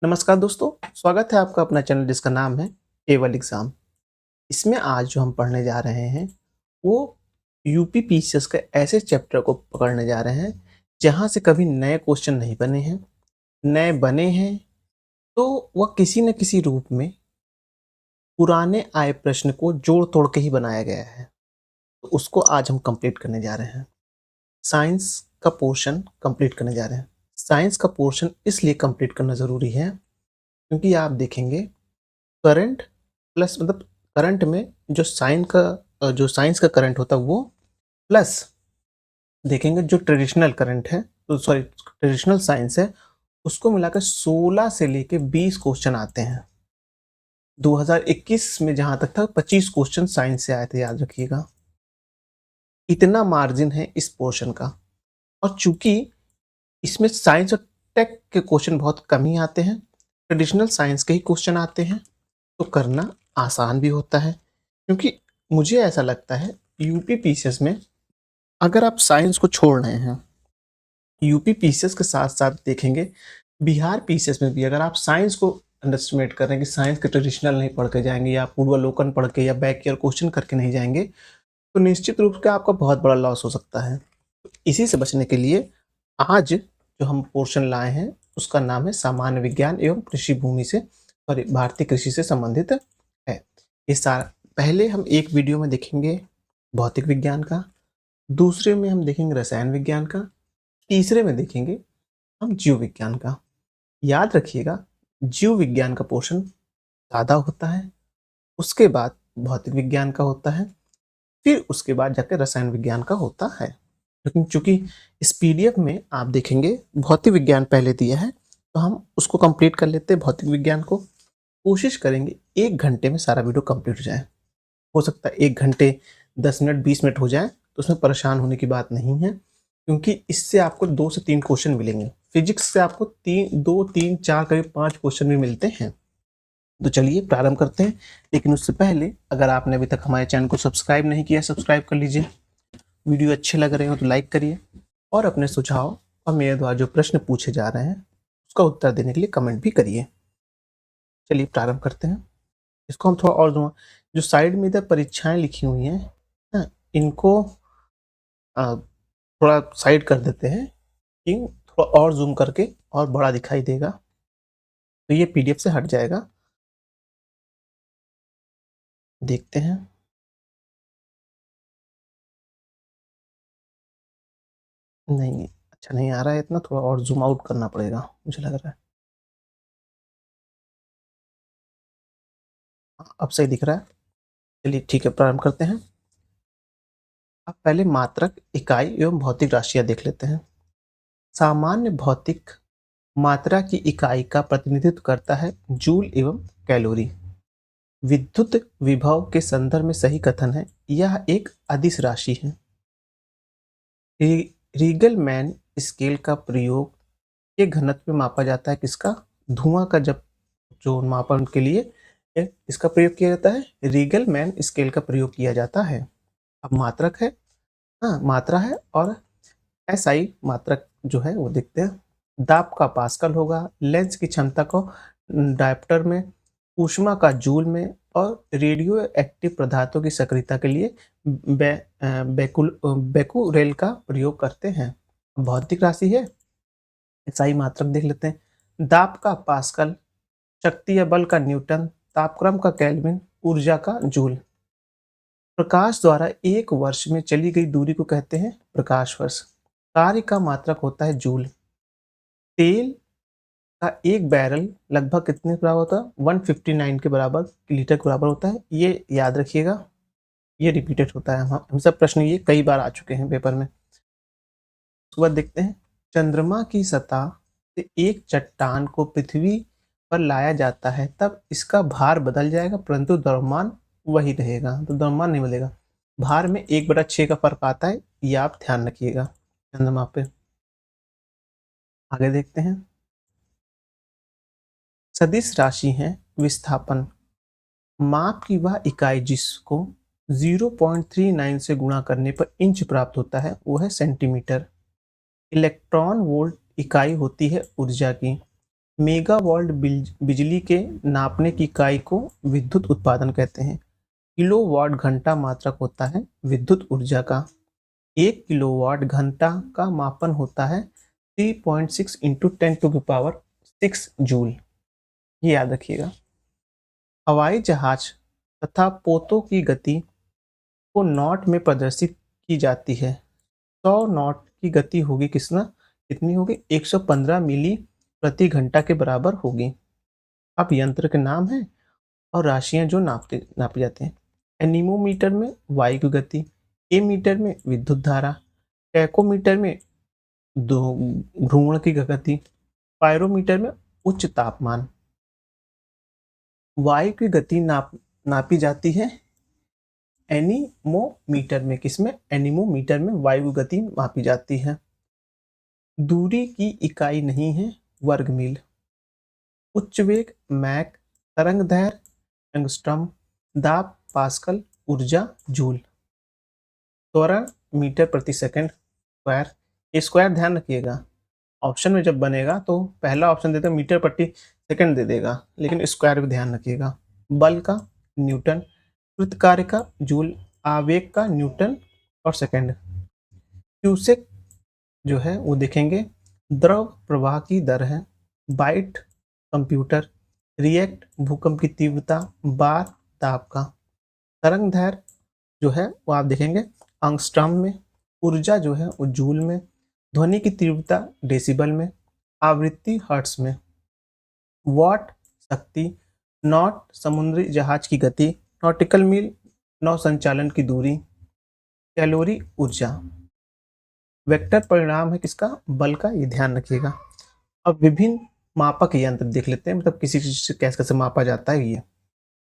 नमस्कार दोस्तों, स्वागत है आपका अपना चैनल जिसका नाम है केवल एग्जाम। इसमें आज जो हम पढ़ने जा रहे हैं वो यूपी पीसीएस के ऐसे चैप्टर को पकड़ने जा रहे हैं जहाँ से कभी नए क्वेश्चन नहीं बने हैं। नए बने हैं तो वह किसी न किसी रूप में पुराने आए प्रश्न को जोड़ तोड़ के ही बनाया गया है। तो उसको आज हम कंप्लीट करने जा रहे हैं। साइंस का पोर्शन कंप्लीट करने जा रहे हैं। साइंस का पोर्शन इसलिए कंप्लीट करना ज़रूरी है क्योंकि आप देखेंगे करंट प्लस मतलब करंट में जो साइंस का करंट होता है वो प्लस देखेंगे जो ट्रेडिशनल करंट है तो सॉरी ट्रेडिशनल साइंस है उसको मिलाकर 16 से लेके 20 क्वेश्चन आते हैं। 2021 में जहां तक था 25 क्वेश्चन साइंस से आए थे, याद रखिएगा। इतना मार्जिन है इस पोर्शन का। और चूंकि इसमें साइंस और टेक के क्वेश्चन बहुत कम ही आते हैं, ट्रेडिशनल साइंस के ही क्वेश्चन आते हैं, तो करना आसान भी होता है। क्योंकि मुझे ऐसा लगता है यूपी पीसीएस में अगर आप साइंस को छोड़ रहे हैं, यूपी पीसीएस के साथ साथ देखेंगे बिहार पीसीएस में भी अगर आप साइंस को अंडरस्टिमेट कर रहे हैं कि साइंस के ट्रेडिशनल नहीं पढ़ के जाएंगे या पूर्वालोकन पढ़ के या बैक ईयर क्वेश्चन करके नहीं जाएंगे, तो निश्चित रूप से आपका बहुत बड़ा लॉस हो सकता है। तो इसी से बचने के लिए आज जो हम पोर्शन लाए हैं उसका नाम है सामान्य विज्ञान एवं कृषि भूमि से सॉरी भारतीय कृषि से संबंधित है। ये सारा पहले हम एक वीडियो में देखेंगे भौतिक विज्ञान का, दूसरे में हम देखेंगे रसायन विज्ञान का, तीसरे में देखेंगे हम जीव विज्ञान का। याद रखिएगा जीव विज्ञान का पोर्शन ज़्यादा होता है, उसके बाद भौतिक विज्ञान का होता है, फिर उसके बाद जाकर रसायन विज्ञान का होता है। लेकिन चूंकि इस पीडीएफ में आप देखेंगे भौतिक विज्ञान पहले दिया है तो हम उसको कंप्लीट कर लेते हैं। भौतिक विज्ञान को कोशिश करेंगे 1 घंटे में सारा वीडियो कंप्लीट हो जाए। हो सकता है 1 घंटे 10 मिनट 20 मिनट हो जाए, तो उसमें परेशान होने की बात नहीं है क्योंकि इससे आपको 2 से 3 क्वेश्चन मिलेंगे। फिजिक्स से आपको 2 3 4 करीब 5 क्वेश्चन भी मिलते हैं। तो चलिए प्रारंभ करते हैं। लेकिन उससे पहले अगर आपने अभी तक हमारे चैनल को सब्सक्राइब नहीं किया, सब्सक्राइब कर लीजिए। वीडियो अच्छे लग रहे हो तो लाइक करिए और अपने सुझाव और मेरे द्वारा जो प्रश्न पूछे जा रहे हैं उसका उत्तर देने के लिए कमेंट भी करिए। चलिए प्रारंभ करते हैं। इसको हम थोड़ा और जो साइड में इधर परीक्षाएं लिखी हुई हैं ना, इनको थोड़ा साइड कर देते हैं कि थोड़ा और जूम करके और बड़ा दिखाई देगा, तो ये पीडीएफ से हट जाएगा। देखते हैं। नहीं, अच्छा नहीं आ रहा है इतना, थोड़ा और जूम आउट करना पड़ेगा मुझे लग रहा है। अब सही दिख रहा है। चलिए ठीक है, प्रारंभ करते हैं। अब पहले मात्रक, इकाई एवं भौतिक राशियां देख लेते हैं। सामान्य भौतिक मात्रा की इकाई का प्रतिनिधित्व करता है जूल एवं कैलोरी। विद्युत विभव के संदर्भ में सही कथन है यह एक अदिश राशि है। रीगल मैन स्केल का प्रयोग के घनत्व में मापा जाता है किसका? धुआं का। जब जो मापन के लिए इसका प्रयोग किया जाता है, रीगल मैन स्केल का प्रयोग किया जाता है। अब मात्रक है, हाँ मात्रा है, और एसआई मात्रक जो है वो देखते हैं। दाब का पास्कल होगा, लेंस की क्षमता को डायप्टर में, ऊष्मा का जूल में, और रेडियो एक्टिव पदार्थों की सक्रियता के लिए बेकुरेल का प्रयोग करते हैं। भौतिक राशि है, एसआई मात्रक देख लेते हैं। दाब का पास्कल, शक्ति या बल का न्यूटन, तापक्रम का केल्विन, ऊर्जा का जूल। प्रकाश द्वारा 1 वर्ष में चली गई दूरी को कहते हैं प्रकाश वर्ष। कार्य का मात्रक होता है जूल। तेल का एक बैरल लगभग कितने के बराबर होता है? 159 के बराबर लीटर के बराबर होता है। ये याद रखिएगा, ये रिपीटेड होता है। हम सब प्रश्न ये कई बार आ चुके हैं पेपर में। उसके बाद देखते हैं, चंद्रमा की सतह से एक चट्टान को पृथ्वी पर लाया जाता है तब इसका भार बदल जाएगा परंतु द्रव्यमान वही रहेगा। तो द्रव्यमान नहीं बदलेगा, भार में 1/6 का फर्क आता है, ये आप ध्यान रखिएगा चंद्रमा पे। आगे देखते हैं, सदिश राशि है विस्थापन। माप की वह इकाई जिसको 0.39 से गुणा करने पर इंच प्राप्त होता है वो है सेंटीमीटर। इलेक्ट्रॉन वोल्ट इकाई होती है ऊर्जा की। मेगावाट बिजली के नापने की इकाई को विद्युत उत्पादन कहते हैं। किलोवाट घंटा मात्रक होता है विद्युत ऊर्जा का। 1 किलोवाट घंटा का मापन होता है 3.6 इंटू 10⁶ जूल। ये याद रखिएगा। हवाई जहाज तथा पोतों की गति को नॉट में प्रदर्शित की जाती है। 100 नॉट की गति होगी कितनी होगी? 115 मीली प्रति घंटा के बराबर होगी। अब यंत्र के नाम है और राशियां जो नापे जाते हैं। एनीमोमीटर में वायु की गति, एमीटर में विद्युत धारा, टैकोमीटर में भ्रूमण की गति, पायरोमीटर में उच्च तापमान। वायु की गति नापी जाती है एनीमोमीटर में। किसमें? एनीमोमीटर में वायु की गति मापी जाती है। दूरी की इकाई नहीं है वर्ग मील। उच्च वेग मैक, तरंग दैर्घ्य एंगस्ट्रॉम, दाब पास्कल, ऊर्जा जूल। त्वरण मीटर प्रति सेकंड स्क्वायर। ये स्क्वायर ध्यान रखिएगा, ऑप्शन में जब बनेगा तो पहला ऑप्शन देता है मीटर प्रति सेकंड दे देगा, लेकिन स्क्वायर भी ध्यान रखिएगा। बल का न्यूटन, कृत कार्य का जूल, आवेग का न्यूटन और सेकंड। क्यूसेक जो है वो देखेंगे द्रव प्रवाह की दर है। बाइट कंप्यूटर, रिएक्ट भूकंप की तीव्रता, बार दाब का। तरंग दैर्घ्य जो है वो आप देखेंगे एंगस्ट्रॉम में, ऊर्जा जो है वो जूल में, ध्वनि की तीव्रता डेसिबल में, आवृत्ति हर्ट्ज में। वॉट शक्ति, नॉट समुद्री जहाज की गति, नॉटिकल मील नौ संचालन की दूरी, कैलोरी ऊर्जा। वेक्टर परिणाम है किसका? बल का, ये ध्यान रखिएगा। अब विभिन्न मापक यंत्र देख लेते हैं, मतलब किसी चीज से कैसे मापा जाता है ये।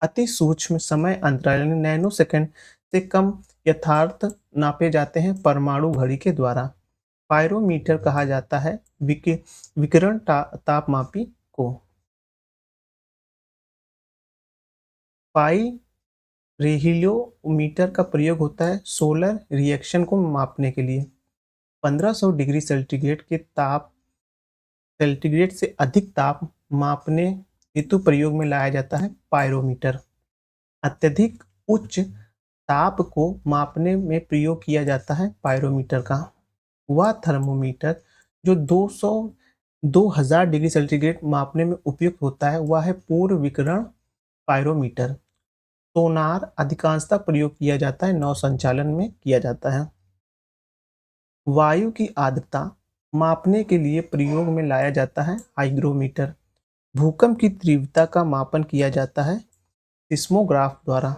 अति सूक्ष्म समय अंतराल यानी नैनो सेकंड से कम यथार्थ नापे जाते हैं परमाणु घड़ी के द्वारा। पायरोमीटर कहा जाता है विकिरण तापमापी को। पाइरेहियोमीटर का प्रयोग होता है सोलर रिएक्शन को मापने के लिए। 1500 डिग्री सेंटीग्रेड के ताप सेंटीग्रेड से अधिक ताप मापने हेतु प्रयोग में लाया जाता है पायरोमीटर। अत्यधिक उच्च ताप को मापने में प्रयोग किया जाता है पायरोमीटर का। वह थर्मोमीटर जो 2000 डिग्री सेंटीग्रेड मापने में उपयुक्त होता है वह है पूर्व विकिरण पायरोमीटर। सोनार अधिकांशतः प्रयोग किया जाता है नौ संचालन में किया जाता है। वायु की आर्द्रता मापने के लिए प्रयोग में लाया जाता है हाइग्रोमीटर। भूकंप की तीव्रता का मापन किया जाता है सिस्मोग्राफ द्वारा।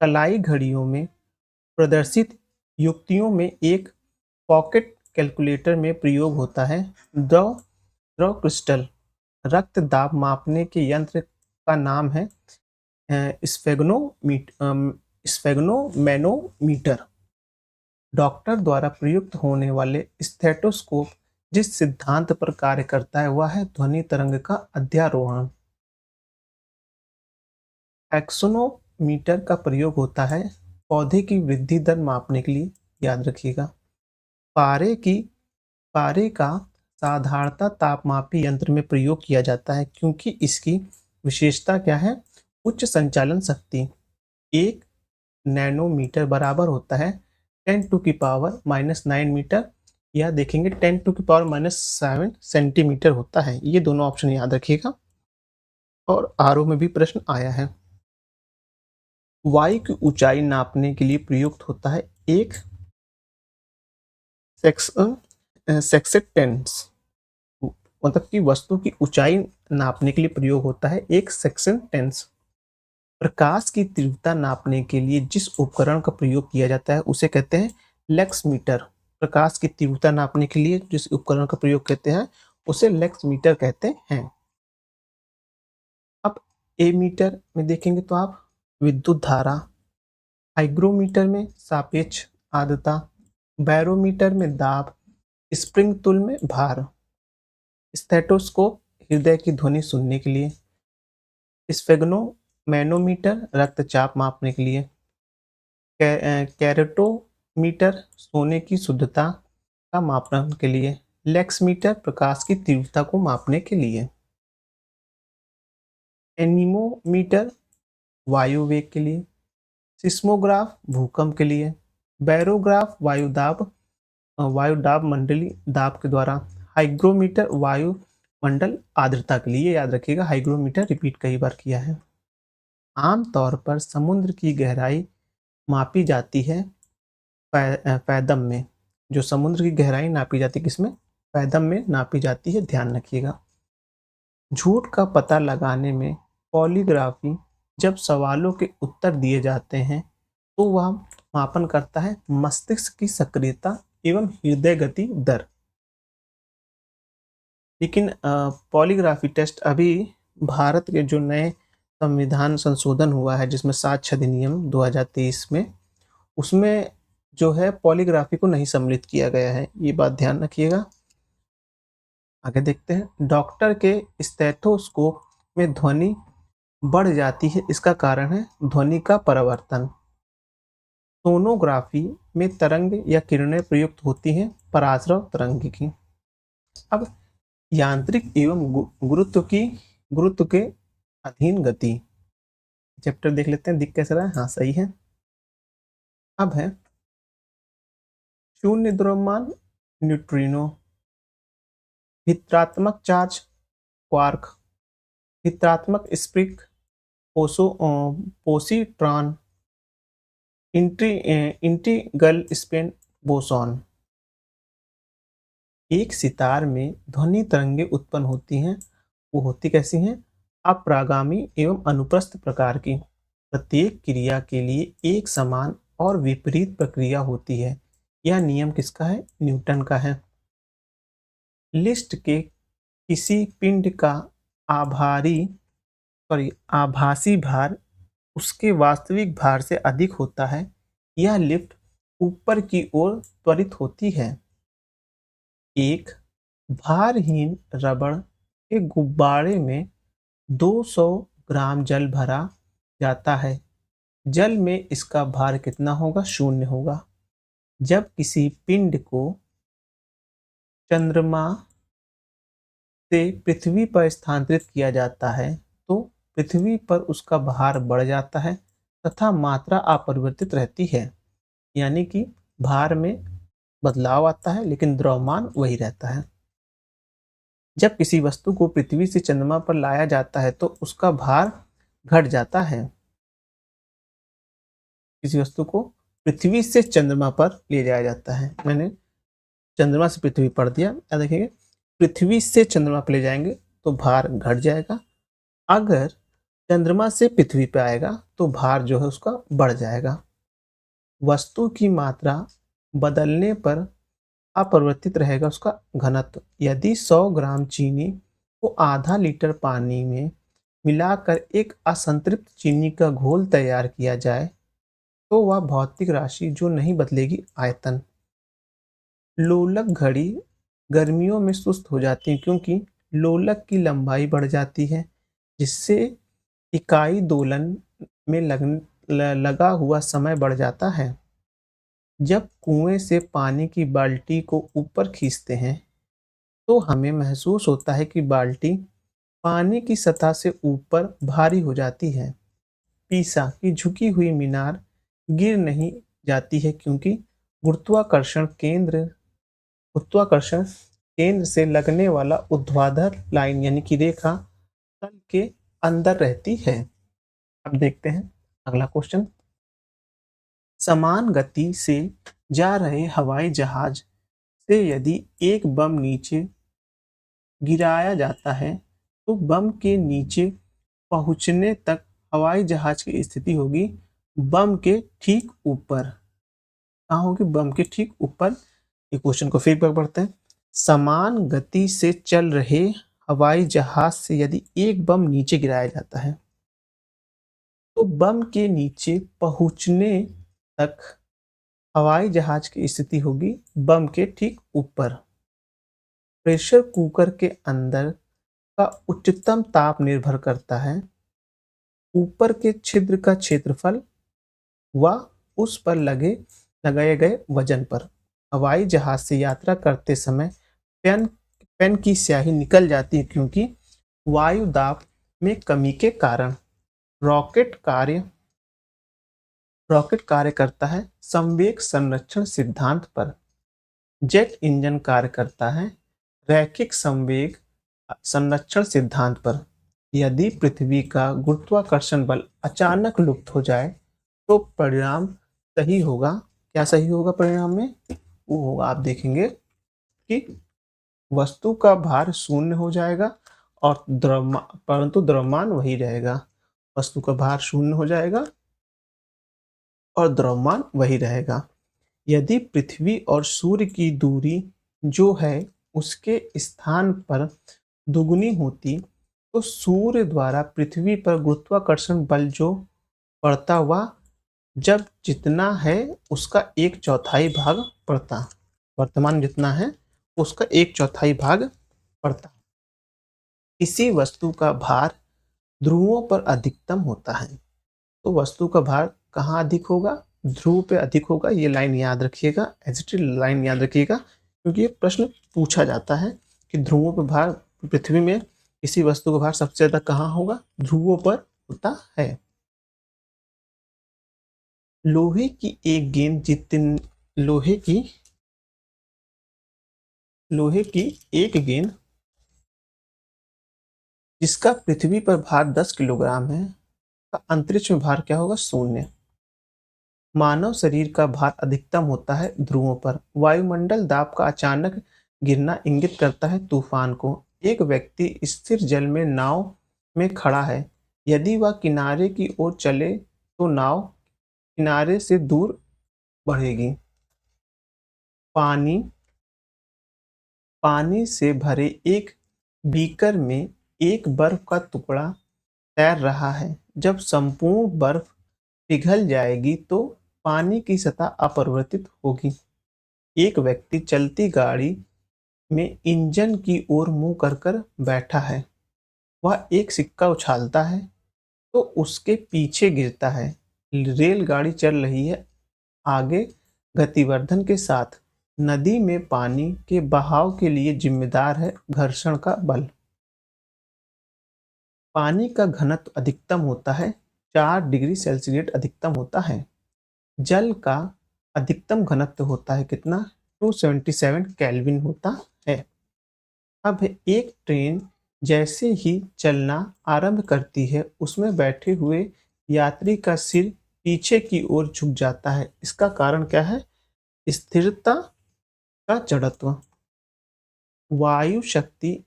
कलाई घड़ियों में प्रदर्शित युक्तियों में एक पॉकेट कैलकुलेटर में प्रयोग होता है द्रव क्रिस्टल। रक्त दाब मापने के यंत्र का नाम है स्फेग्नोमैनोमीटर। डॉक्टर द्वारा प्रयुक्त होने वाले स्टेथोस्कोप जिस सिद्धांत पर कार्य करता है वह है ध्वनि तरंग का अध्यारोहण। एक्सोनोमीटर का प्रयोग होता है पौधे की वृद्धि दर मापने के लिए, याद रखिएगा। पारे का साधारणतः तापमापी यंत्र में प्रयोग किया जाता है क्योंकि इसकी विशेषता क्या है? उच्च संचालन शक्ति। 1 नैनोमीटर बराबर होता है 10⁻⁻9 मीटर, या देखेंगे 10⁻⁻7 सेंटीमीटर होता है। ये दोनों ऑप्शन याद रखिएगा और आरओ में भी प्रश्न आया है। वायु की ऊंचाई नापने के लिए प्रयुक्त होता है एक सेक्सटेंस, मतलब कि वस्तु की ऊंचाई नापने के लिए प्रयोग होता है एक सेक्सटेंस। प्रकाश की तीव्रता नापने के लिए जिस उपकरण का प्रयोग किया जाता है उसे कहते हैं लेक्समीटर। प्रकाश की तीव्रता नापने के लिए जिस उपकरण का प्रयोग करते हैं उसे लेक्समीटर कहते हैं। अब एमीटर में देखेंगे तो आप विद्युत धारा, हाइग्रोमीटर में सापेक्ष आर्द्रता, बैरोमीटर में दाब, स्प्रिंग तुल में भार, स्टेथोस्कोप हृदय की ध्वनि सुनने के लिए, स्फेग्नोमैनोमीटर रक्तचाप मापने के लिए, कैरेटोमीटर सोने की शुद्धता का मापन के लिए, लेक्समीटर प्रकाश की तीव्रता को मापने के लिए, एनीमोमीटर वायु वेग के लिए, सिस्मोग्राफ भूकंप के लिए, बैरोग्राफ वायु दाब मंडली दाब के द्वारा, हाइग्रोमीटर वायुमंडल आर्द्रता के लिए। याद रखिएगा, हाइग्रोमीटर रिपीट कई बार किया है। आमतौर पर समुद्र की गहराई मापी जाती है पैदम में। जो समुद्र की गहराई नापी जाती है किसमें? पैदम में नापी जाती है, ध्यान रखिएगा। झूठ का पता लगाने में पॉलीग्राफी जब सवालों के उत्तर दिए जाते हैं तो वह मापन करता है मस्तिष्क की सक्रियता एवं हृदय गति दर। लेकिन पॉलीग्राफी टेस्ट अभी भारत के जो नए संविधान संशोधन हुआ है जिसमें 7 अधिनियम 2023 में, उसमें जो है पॉलीग्राफी को नहीं सम्मिलित किया गया है, ये बात ध्यान रखिएगा। आगे देखते हैं। डॉक्टर के स्टेथोस्कोप में ध्वनि बढ़ जाती है, इसका कारण है ध्वनि का परावर्तन। सोनोग्राफी में तरंग या किरणें प्रयुक्त होती हैं पराश्रव तरंग की। अब यांत्रिक एवं गुरुत्व के अधीन गति चैप्टर देख लेते हैं, दिख कैसा रहा है? हाँ सही है। अब है शून्य द्रव्यमान न्यूट्रिनो, भित्रात्मक चार्ज क्वार्क, भित्रात्मक स्प्रिक पोसिट्रॉन, इंटीग्रल स्पिन बोसॉन। एक सितार में ध्वनि तरंगें उत्पन्न होती हैं, वो होती कैसी हैं? अपरागामी एवं अनुप्रस्थ प्रकार की। प्रत्येक क्रिया के लिए एक समान और विपरीत प्रक्रिया होती है। यह नियम किसका है? न्यूटन का है। लिस्ट के किसी पिंड का आभासी भार उसके वास्तविक भार से अधिक होता है। यह लिफ्ट ऊपर की ओर त्वरित होती है। एक भारहीन रबड़ के गुब्बारे में 200 ग्राम जल भरा जाता है। जल में इसका भार कितना होगा? 0 होगा। जब किसी पिंड को चंद्रमा से पृथ्वी पर स्थानांतरित किया जाता है तो पृथ्वी पर उसका भार बढ़ जाता है तथा मात्रा अपरिवर्तित रहती है। यानी कि भार में बदलाव आता है लेकिन द्रव्यमान वही रहता है। जब किसी वस्तु को पृथ्वी से चंद्रमा पर लाया जाता है तो उसका भार घट जाता है। किसी वस्तु को पृथ्वी से चंद्रमा पर ले जाया जाता है, मैंने चंद्रमा से पृथ्वी पढ़ दिया, याद रखिएगा। पृथ्वी से चंद्रमा पर ले जाएंगे तो भार घट जाएगा, अगर चंद्रमा से पृथ्वी पर आएगा तो भार जो है उसका बढ़ जाएगा। वस्तु की मात्रा बदलने पर अपरिवर्तित रहेगा उसका घनत्व। यदि 100 ग्राम चीनी को आधा लीटर पानी में मिलाकर एक असंतृप्त चीनी का घोल तैयार किया जाए तो वह भौतिक राशि जो नहीं बदलेगी, आयतन। लोलक घड़ी गर्मियों में सुस्त हो जाती है क्योंकि लोलक की लंबाई बढ़ जाती है जिससे इकाई दोलन में लगा हुआ समय बढ़ जाता है। जब कुएं से पानी की बाल्टी को ऊपर खींचते हैं तो हमें महसूस होता है कि बाल्टी पानी की सतह से ऊपर भारी हो जाती है। पीसा की झुकी हुई मीनार गिर नहीं जाती है क्योंकि गुरुत्वाकर्षण केंद्र से लगने वाला ऊर्ध्वाधर लाइन यानी कि रेखा तल के अंदर रहती है। अब देखते हैं अगला क्वेश्चन। समान गति से जा रहे हवाई जहाज से यदि एक बम नीचे गिराया जाता है तो बम के नीचे पहुंचने तक हवाई जहाज की स्थिति होगी बम के ठीक ऊपर। कहाँ होगी? बम के ठीक ऊपर। ये क्वेश्चन को फिर पढ़ते हैं। समान गति से चल रहे हवाई जहाज से यदि एक बम नीचे गिराया जाता है तो बम के नीचे पहुंचने तक हवाई जहाज की स्थिति होगी बम के ठीक ऊपर। प्रेशर कुकर के अंदर का उच्चतम ताप निर्भर करता है ऊपर के छिद्र का क्षेत्रफल व उस पर लगाए गए वजन पर। हवाई जहाज से यात्रा करते समय पेन पेन की स्याही निकल जाती है क्योंकि वायु दाब में कमी के कारण। रॉकेट कार्य रॉकेट कार्य करता है संवेग संरक्षण सिद्धांत पर। जेट इंजन कार्य करता है रैखिक संवेग संरक्षण सिद्धांत पर। यदि पृथ्वी का गुरुत्वाकर्षण बल अचानक लुप्त हो जाए तो परिणाम सही होगा। क्या सही होगा परिणाम में? वो होगा, आप देखेंगे कि वस्तु का भार शून्य हो जाएगा और परंतु द्रव्यमान वही रहेगा। वस्तु का भार शून्य हो जाएगा और द्रव्यमान वही रहेगा। यदि पृथ्वी और सूर्य की दूरी जो है उसके स्थान पर दुगुनी होती तो सूर्य द्वारा पृथ्वी पर गुरुत्वाकर्षण बल जो पड़ता हुआ जब जितना है उसका एक चौथाई भाग पड़ता। वर्तमान जितना है उसका एक चौथाई भाग पड़ता। किसी वस्तु का भार ध्रुवों पर अधिकतम होता है तो वस्तु का भार कहाँ अधिक होगा? ध्रुव पे अधिक होगा। ये लाइन याद रखिएगा, एसटी लाइन याद रखिएगा, क्योंकि ये प्रश्न पूछा जाता है कि ध्रुवों पर भार, पृथ्वी में किसी वस्तु का भार सबसे ज्यादा कहाँ होगा? ध्रुवों पर होता है। लोहे की एक गेंद लोहे की एक गेंद जिसका पृथ्वी पर भार 10 किलोग्राम है का अंतरिक्ष में भार क्या होगा? शून्य। मानव शरीर का भार अधिकतम होता है ध्रुवों पर। वायुमंडल दाब का अचानक गिरना इंगित करता है तूफान को। एक व्यक्ति स्थिर जल में नाव में खड़ा है। यदि वह किनारे की ओर चले तो नाव किनारे से दूर बढ़ेगी। पानी पानी से भरे एक बीकर में एक बर्फ का टुकड़ा तैर रहा है। जब संपूर्ण बर्फ पिघल जाएगी तो पानी की सतह अपरिवर्तित होगी। एक व्यक्ति चलती गाड़ी में इंजन की ओर मुंह कर कर बैठा है। वह एक सिक्का उछालता है तो उसके पीछे गिरता है। रेलगाड़ी चल रही है आगे गतिवर्धन के साथ। नदी में पानी के बहाव के लिए जिम्मेदार है घर्षण का बल। पानी का घनत्व अधिकतम होता है 4 डिग्री सेल्सियस अधिकतम होता है। जल का अधिकतम घनत्व होता है कितना? 277 केल्विन होता है। अब एक ट्रेन जैसे ही चलना आरंभ करती है उसमें बैठे हुए यात्री का सिर पीछे की ओर झुक जाता है। इसका कारण क्या है? स्थिरता का जड़त्व। वायु शक्ति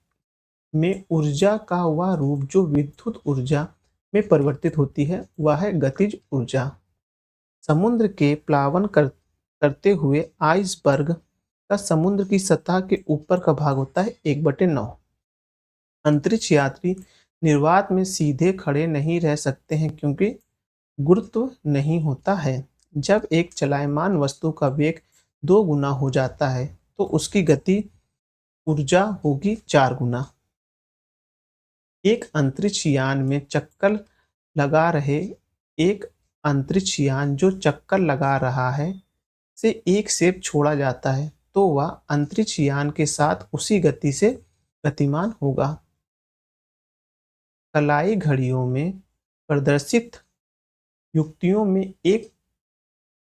में ऊर्जा का वह रूप जो विद्युत ऊर्जा में परिवर्तित होती है वह है गतिज ऊर्जा। समुद्र के प्लावन करते हुए आइसबर्ग का समुद्र की सतह के ऊपर का भाग होता है 1/9। अंतरिक्ष यात्री निर्वात में सीधे खड़े नहीं रह सकते हैं क्योंकि गुरुत्व नहीं होता है। जब एक चलायमान वस्तु का वेग 2 गुना हो जाता है तो उसकी गति ऊर्जा होगी 4 गुना। एक अंतरिक्ष यान में चक्कर लगा रहे एक अंतरिक्ष यान जो चक्कर लगा रहा है से एक सेब छोड़ा जाता है तो वह अंतरिक्ष यान के साथ उसी गति से गतिमान होगा। कलाई घड़ियों में प्रदर्शित युक्तियों में एक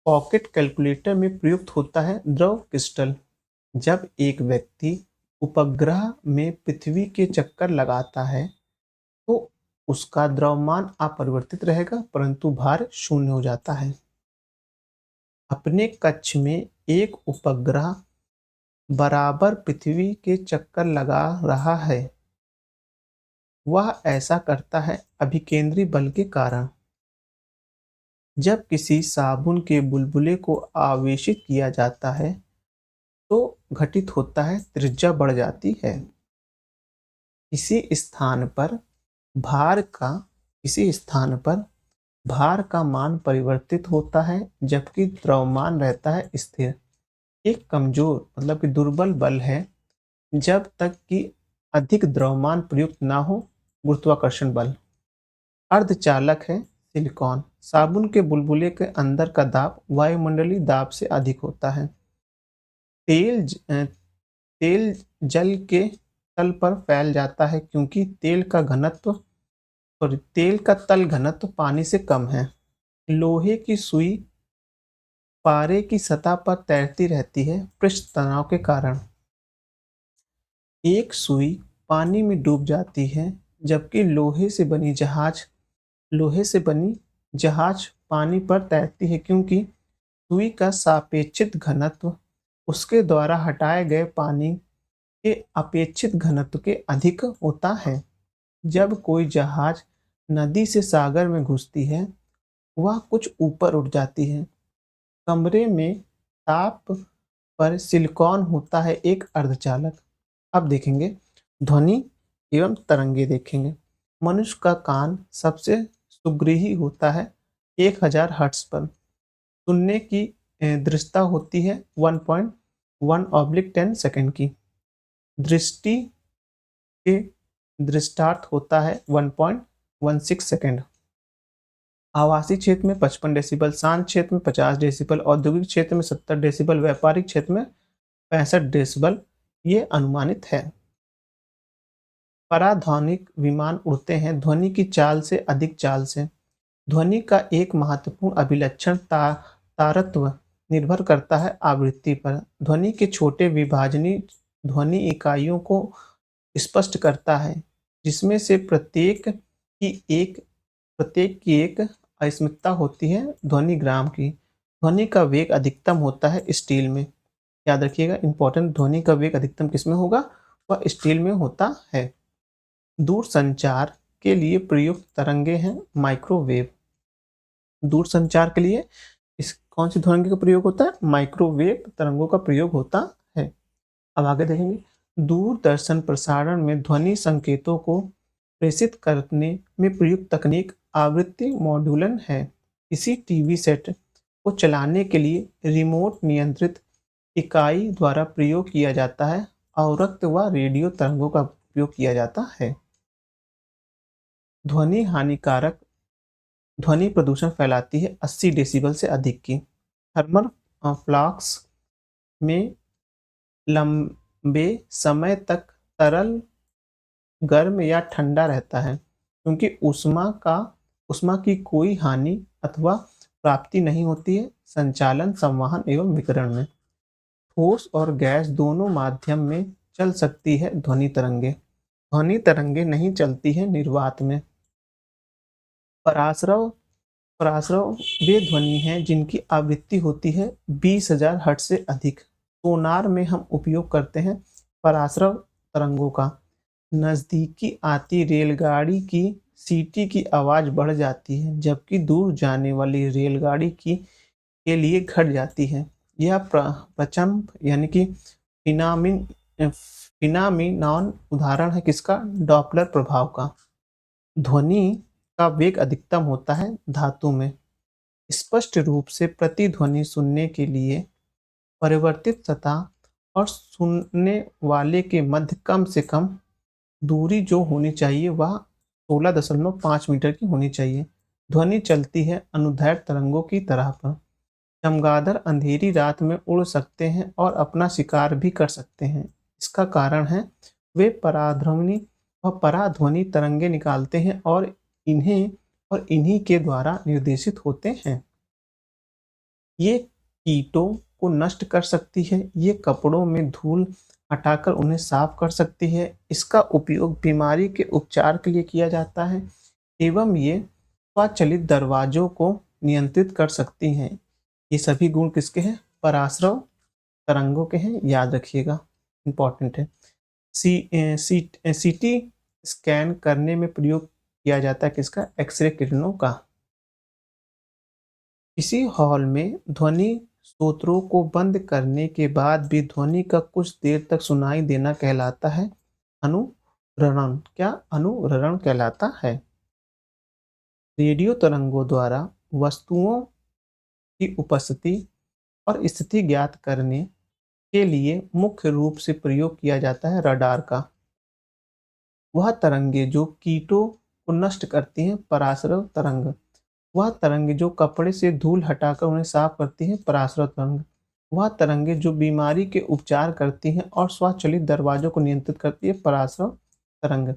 पॉकेट कैलकुलेटर में प्रयुक्त होता है द्रव क्रिस्टल। जब एक व्यक्ति उपग्रह में पृथ्वी के चक्कर लगाता है तो उसका द्रव्यमान अपरिवर्तित रहेगा परंतु भार शून्य हो जाता है। अपने कक्ष में एक उपग्रह बराबर पृथ्वी के चक्कर लगा रहा है। वह ऐसा करता है अभिकेंद्री बल के कारण। जब किसी साबुन के बुलबुले को आवेशित किया जाता है तो घटित होता है त्रिज्या बढ़ जाती है। इसी स्थान पर भार का इसी स्थान पर भार का मान परिवर्तित होता है जबकि द्रव्यमान रहता है स्थिर। एक कमजोर मतलब कि दुर्बल बल है जब तक कि अधिक द्रव्यमान प्रयुक्त ना हो गुरुत्वाकर्षण बल। अर्धचालक है सिलिकॉन। साबुन के बुलबुले के अंदर का दाब वायुमंडलीय दाब से अधिक होता है। तेल तेल जल के तल पर फैल जाता है क्योंकि तेल का तल घनत्व पानी से कम है। लोहे की सुई पारे की सतह पर तैरती रहती है पृष्ठ तनाव के कारण। एक सुई पानी में डूब जाती है जबकि लोहे से बनी जहाज पानी पर तैरती है क्योंकि सुई का सापेक्षिक घनत्व उसके द्वारा हटाए गए पानी के अपेक्षित घनत्व के अधिक होता है। जब कोई जहाज नदी से सागर में घुसती है, वह कुछ ऊपर उठ जाती है। कमरे में ताप पर सिलिकॉन होता है एक अर्धचालक। अब देखेंगे ध्वनि एवं तरंगे देखेंगे। मनुष्य का कान सबसे सुग्रीही होता है 1000 हर्ट्ज पर। सुनने की दृश्यता होती है 1.1/10 सेकंड की। दृष्टि के दृष्टार्थ होता है 1.16 सेकंड। आवासीय क्षेत्र में 55 डेसिबल, शांत क्षेत्र में 50 डेसिबल, औद्योगिक क्षेत्र में 70 डेसिबल, व्यापारिक क्षेत्र में 65 डेसिबल ये अनुमानित है। पराध्वनिक विमान उड़ते हैं ध्वनि की चाल से अधिक चाल से। ध्वनि का एक महत्वपूर्ण अभिलक्षण तारतम्य निर्भर करता है आवृत्ति पर। ध्वनि के छोटे विभाजनी ध्वनि इकाइयों को स्पष्ट करता है जिसमें से प्रत्येक की एक अस्मिता होती है ध्वनि ग्राम की। ध्वनि का वेग अधिकतम होता है स्टील में। याद रखिएगा इंपॉर्टेंट, ध्वनि का वेग अधिकतम किसमें होगा? वह स्टील में होता है। दूर संचार के लिए प्रयुक्त तरंगे हैं माइक्रोवेव। दूर संचार के लिए इस कौन सी ध्वनि का प्रयोग होता है? माइक्रोवेव तरंगों का प्रयोग होता है। अब आगे देखेंगे दूरदर्शन प्रसारण में ध्वनि संकेतों को प्रेषित करने में प्रयुक्त तकनीक आवृत्ति मॉड्यूलन है। इसी टीवी सेट को चलाने के लिए रिमोट नियंत्रित इकाई द्वारा प्रयोग किया जाता है। अवरक्त व रेडियो तरंगों का उपयोग किया जाता है। ध्वनि हानिकारक ध्वनि प्रदूषण फैलाती है 80 डेसिबल से अधिक की। थर्मल फ्लास्क में लंबे समय तक तरल गर्म या ठंडा रहता है क्योंकि ऊष्मा की कोई हानि अथवा प्राप्ति नहीं होती है। संचालन, संवहन एवं विकिरण में ठोस और गैस दोनों माध्यम में चल सकती है ध्वनि तरंगे। ध्वनि तरंगे नहीं चलती है निर्वात में। पराश्रव पराश्रव वे ध्वनि हैं जिनकी आवृत्ति होती है 20,000 हर्ट्ज से अधिक। सोनार में हम उपयोग करते हैं पराश्रव तरंगों का। नजदीकी आती रेलगाड़ी की सीटी की आवाज बढ़ जाती है जबकि दूर जाने वाली रेलगाड़ी के लिए घट जाती है। यह प्रचंड यानी कि फिनामिनॉन उदाहरण है किसका? डॉपलर प्रभाव का। ध्वनि का वेग अधिकतम होता है धातु में। स्पष्ट रूप से प्रतिध्वनि सुनने के लिए परिवर्तित सतह और सुनने वाले के मध्य कम से कम दूरी जो होनी चाहिए वह 16.5 मीटर की होनी चाहिए। ध्वनि चलती है अनुदैर्ध्य तरंगों की तरह पर। चमगादड़ अंधेरी रात में उड़ सकते हैं और अपना शिकार भी कर सकते हैं। इसका कारण है वे पराध्वनि तरंगे निकालते हैं और इन्हीं के द्वारा निर्देशित होते हैं। ये कीटों को नष्ट कर सकती है। ये कपड़ों में धूल हटाकर उन्हें साफ कर सकती है। इसका उपयोग बीमारी के उपचार के लिए किया जाता है एवं ये स्वचालित दरवाजों को नियंत्रित कर सकती हैं। ये सभी गुण किसके हैं? पराश्रव तरंगों के हैं। याद रखिएगा, इंपॉर्टेंट है। सीटी स्कैन करने में प्रयोग किया जाता है किसका? एक्सरे किरणों का। किसी हॉल में ध्वनि स्रोतों को बंद करने के बाद भी ध्वनि का कुछ देर तक सुनाई देना कहलाता है अनुरणन। क्या? अनुरणन कहलाता है। रेडियो तरंगों द्वारा वस्तुओं की उपस्थिति और स्थिति ज्ञात करने के लिए मुख्य रूप से प्रयोग किया जाता है रडार का। वह तरंगे जो कीटों को नष्ट करती हैं पराश्रव तरंग। वह तरंगे जो कपड़े से धूल हटाकर उन्हें साफ करती हैं पराश्रव तरंग। वह तरंगें जो बीमारी के उपचार करती हैं और स्वचालित दरवाजों को नियंत्रित करती है, पराश्रव तरंग।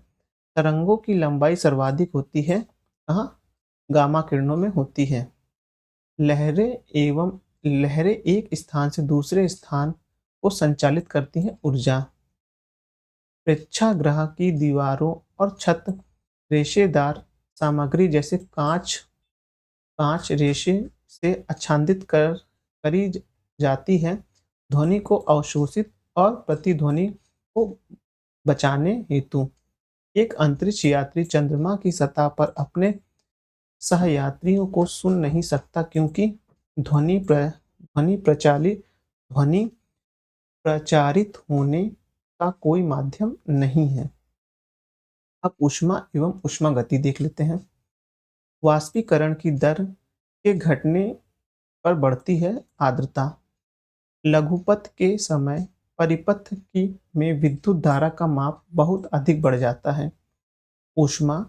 तरंगों की लंबाई सर्वाधिक होती है कहाँ? गामा किरणों में होती है। लहरें एक स्थान से दूसरे स्थान को संचालित करती हैं ऊर्जा। प्रेक्षागृह की दीवारों और छत रेशेदार सामग्री जैसे कांच कांच रेशे से आच्छादित करी जाती है, ध्वनि को अवशोषित और प्रतिध्वनि को बचाने हेतु। एक अंतरिक्ष यात्री चंद्रमा की सतह पर अपने सहयात्रियों को सुन नहीं सकता क्योंकि ध्वनि प्रचारित होने का कोई माध्यम नहीं है। अब ऊष्मा एवं ऊष्मागति देख लेते हैं। वाष्पीकरण की दर के घटने पर बढ़ती है आर्द्रता। लघुपथ के समय परिपथ की में विद्युत धारा का माप बहुत अधिक बढ़ जाता है। ऊष्मा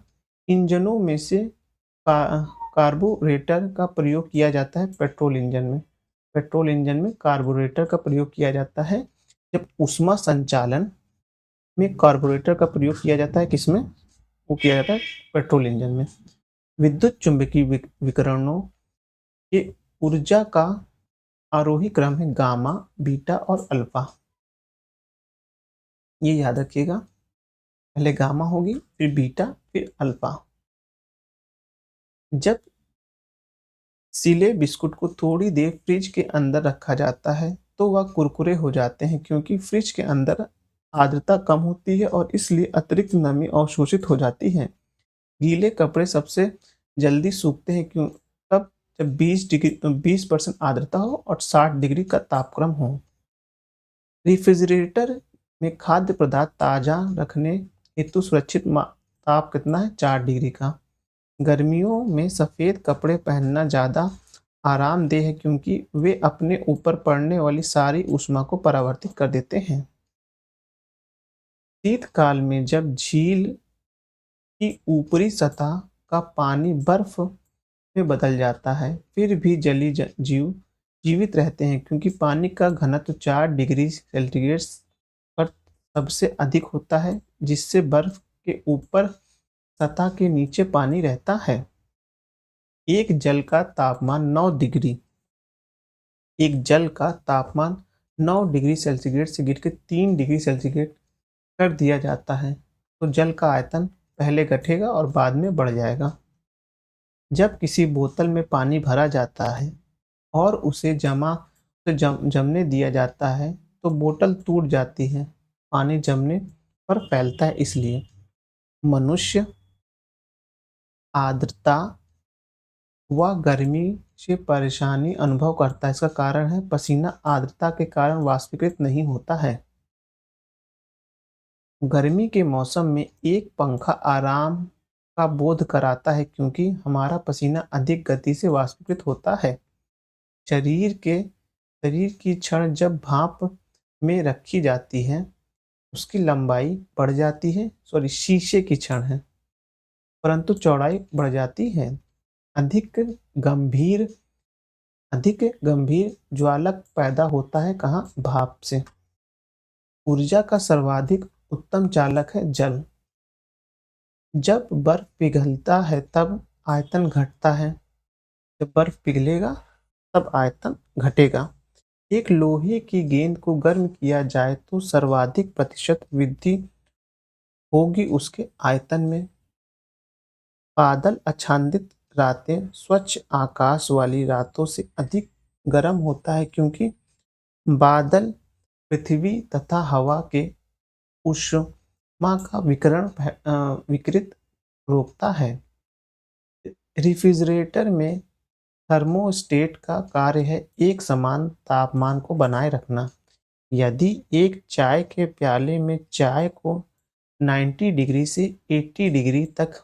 इंजनों में से कार्बोरेटर का प्रयोग किया जाता है पेट्रोल इंजन में कार्बोरेटर का प्रयोग किया जाता है। जब ऊष्मा संचालन में कार्बोरेटर का प्रयोग किया जाता है किसमें? वो किया जाता है पेट्रोल इंजन में। विद्युत चुंबकीय विकिरणों के ऊर्जा का आरोही क्रम है गामा, बीटा और अल्फा। ये याद रखिएगा, पहले गामा होगी, फिर बीटा, फिर अल्फा। जब सिले बिस्कुट को थोड़ी देर फ्रिज के अंदर रखा जाता है तो वह कुरकुरे हो जाते हैं क्योंकि फ्रिज के अंदर आर्द्रता कम होती है और इसलिए अतिरिक्त नमी अवशोषित हो जाती है। गीले कपड़े सबसे जल्दी सूखते हैं क्यों? तब जब 20% आर्द्रता हो और 60 डिग्री का तापक्रम हो। रेफ्रिजरेटर में खाद्य पदार्थ ताज़ा रखने हेतु सुरक्षित ताप कितना है? 4 डिग्री का। गर्मियों में सफ़ेद कपड़े पहनना ज़्यादा आरामदेह है क्योंकि वे अपने ऊपर पड़ने वाली सारी ऊष्मा को परावर्तित कर देते हैं। शीतकाल में जब झील की ऊपरी सतह का पानी बर्फ में बदल जाता है, फिर भी जलीय जीव जीवित रहते हैं क्योंकि पानी का घनत्व 4 डिग्री सेल्सियस पर सबसे अधिक होता है, जिससे बर्फ के ऊपर सतह के नीचे पानी रहता है। एक जल का तापमान 9 डिग्री सेल्सियस से गिरकर 3 डिग्री सेल्सियस कर दिया जाता है, तो जल का आयतन पहले घटेगा और बाद में बढ़ जाएगा। जब किसी बोतल में पानी भरा जाता है और उसे जमने दिया जाता है तो बोतल टूट जाती है, पानी जमने पर फैलता है। इसलिए मनुष्य आर्द्रता व गर्मी से परेशानी अनुभव करता है। इसका कारण है पसीना आर्द्रता के कारण वाष्पीकृत नहीं होता है। गर्मी के मौसम में एक पंखा आराम का बोध कराता है क्योंकि हमारा पसीना अधिक गति से वाष्पीकृत होता है। शरीर की छड़ जब भाप में रखी जाती है उसकी लंबाई बढ़ जाती है, शीशे की छड़ है, परंतु चौड़ाई बढ़ जाती है। अधिक गंभीर ज्वालक पैदा होता है कहाँ? भाप से। ऊर्जा का सर्वाधिक उत्तम चालक है जल। जब बर्फ पिघलता है तब आयतन घटता है, जब बर्फ पिघलेगा तब आयतन घटेगा। एक लोहे की गेंद को गर्म किया जाए तो सर्वाधिक प्रतिशत वृद्धि होगी उसके आयतन में। बादल आच्छादित रातें स्वच्छ आकाश वाली रातों से अधिक गर्म होता है क्योंकि बादल पृथ्वी तथा हवा के ऊष्मा का विकृत रोकता है। रेफ्रिजरेटर में थर्मोस्टेट का कार्य है एक समान तापमान को बनाए रखना। यदि एक चाय के प्याले में चाय को 90 डिग्री से 80 डिग्री तक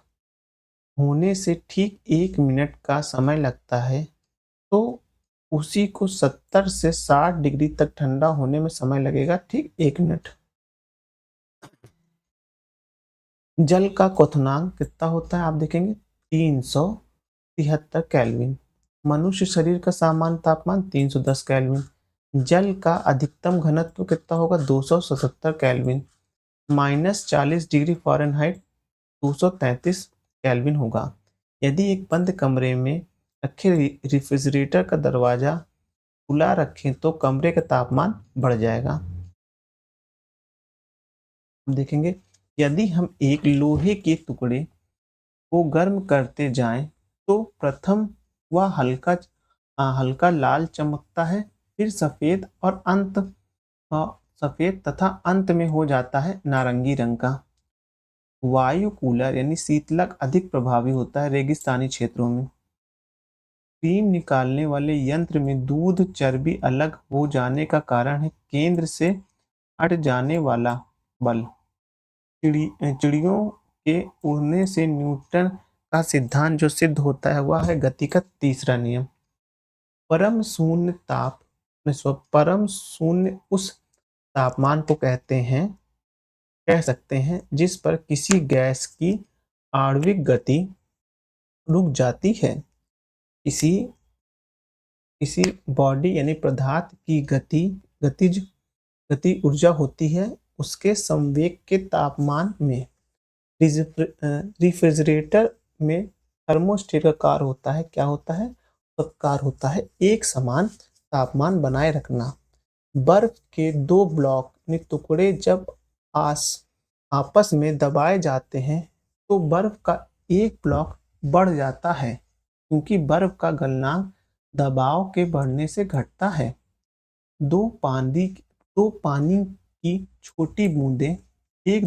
होने से ठीक 1 मिनट का समय लगता है, तो उसी को 70 से 60 डिग्री तक ठंडा होने में समय लगेगा ठीक 1 मिनट। जल का क्वथनांक कितना होता है आप देखेंगे? 373 केल्विन। मनुष्य शरीर का सामान्य तापमान 310 केल्विन। जल का अधिकतम घनत्व कितना होगा? 277 केल्विन, -40 डिग्री फ़ारेनहाइट 233 केल्विन होगा। यदि एक बंद कमरे में रखे रेफ्रिजरेटर का दरवाजा खुला रखें तो कमरे का तापमान बढ़ जाएगा। देखेंगे, यदि हम एक लोहे के टुकड़े को गर्म करते जाएं तो प्रथम वह हल्का लाल चमकता है, फिर सफेद और सफेद तथा अंत में हो जाता है नारंगी रंग का। वायु कूलर यानी शीतलक अधिक प्रभावी होता है रेगिस्तानी क्षेत्रों में। क्रीम निकालने वाले यंत्र में दूध चर्बी अलग हो जाने का कारण है केंद्र से हट जाने वाला बल। चिड़ियों के उड़ने से न्यूटन का सिद्धांत जो सिद्ध होता है वह है गति का तीसरा नियम। परम शून्य परम शून्य उस तापमान को कह सकते हैं जिस पर किसी गैस की आणविक गति रुक जाती है। किसी किसी बॉडी यानी पदार्थ की गति ऊर्जा होती है उसके संवेग के तापमान में। रेफ्रिजरेटर में थर्मोस्टेट का कार्य होता है, क्या होता है? कार्य होता है एक समान तापमान बनाए रखना। बर्फ के दो ब्लॉक टुकड़े जब आपस में दबाए जाते हैं तो बर्फ का एक ब्लॉक बढ़ जाता है क्योंकि बर्फ का गलनांक दबाव के बढ़ने से घटता है। दो पानी की छोटी बूंदें एक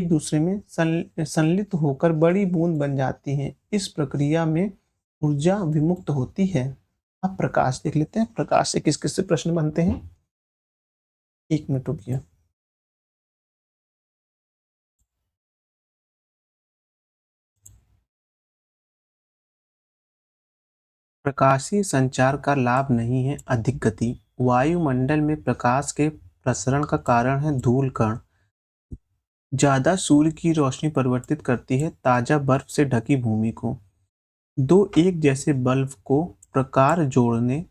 दूसरे में संलिप्त होकर बड़ी बूंद बन जाती हैं। इस प्रक्रिया में ऊर्जा विमुक्त होती है। अब प्रकाश देख लेते हैं, प्रकाश से किस किस से प्रश्न बनते हैं। 1 मिनट रुकिए। प्रकाशीय संचार का लाभ नहीं है अधिक गति। वायुमंडल में प्रकाश के प्रसरण का कारण है धूल कण। ज्यादा सूर्य की रोशनी परिवर्तित करती है ताजा बर्फ से ढकी भूमि को। दो एक जैसे बल्ब को प्रकार जोड़ने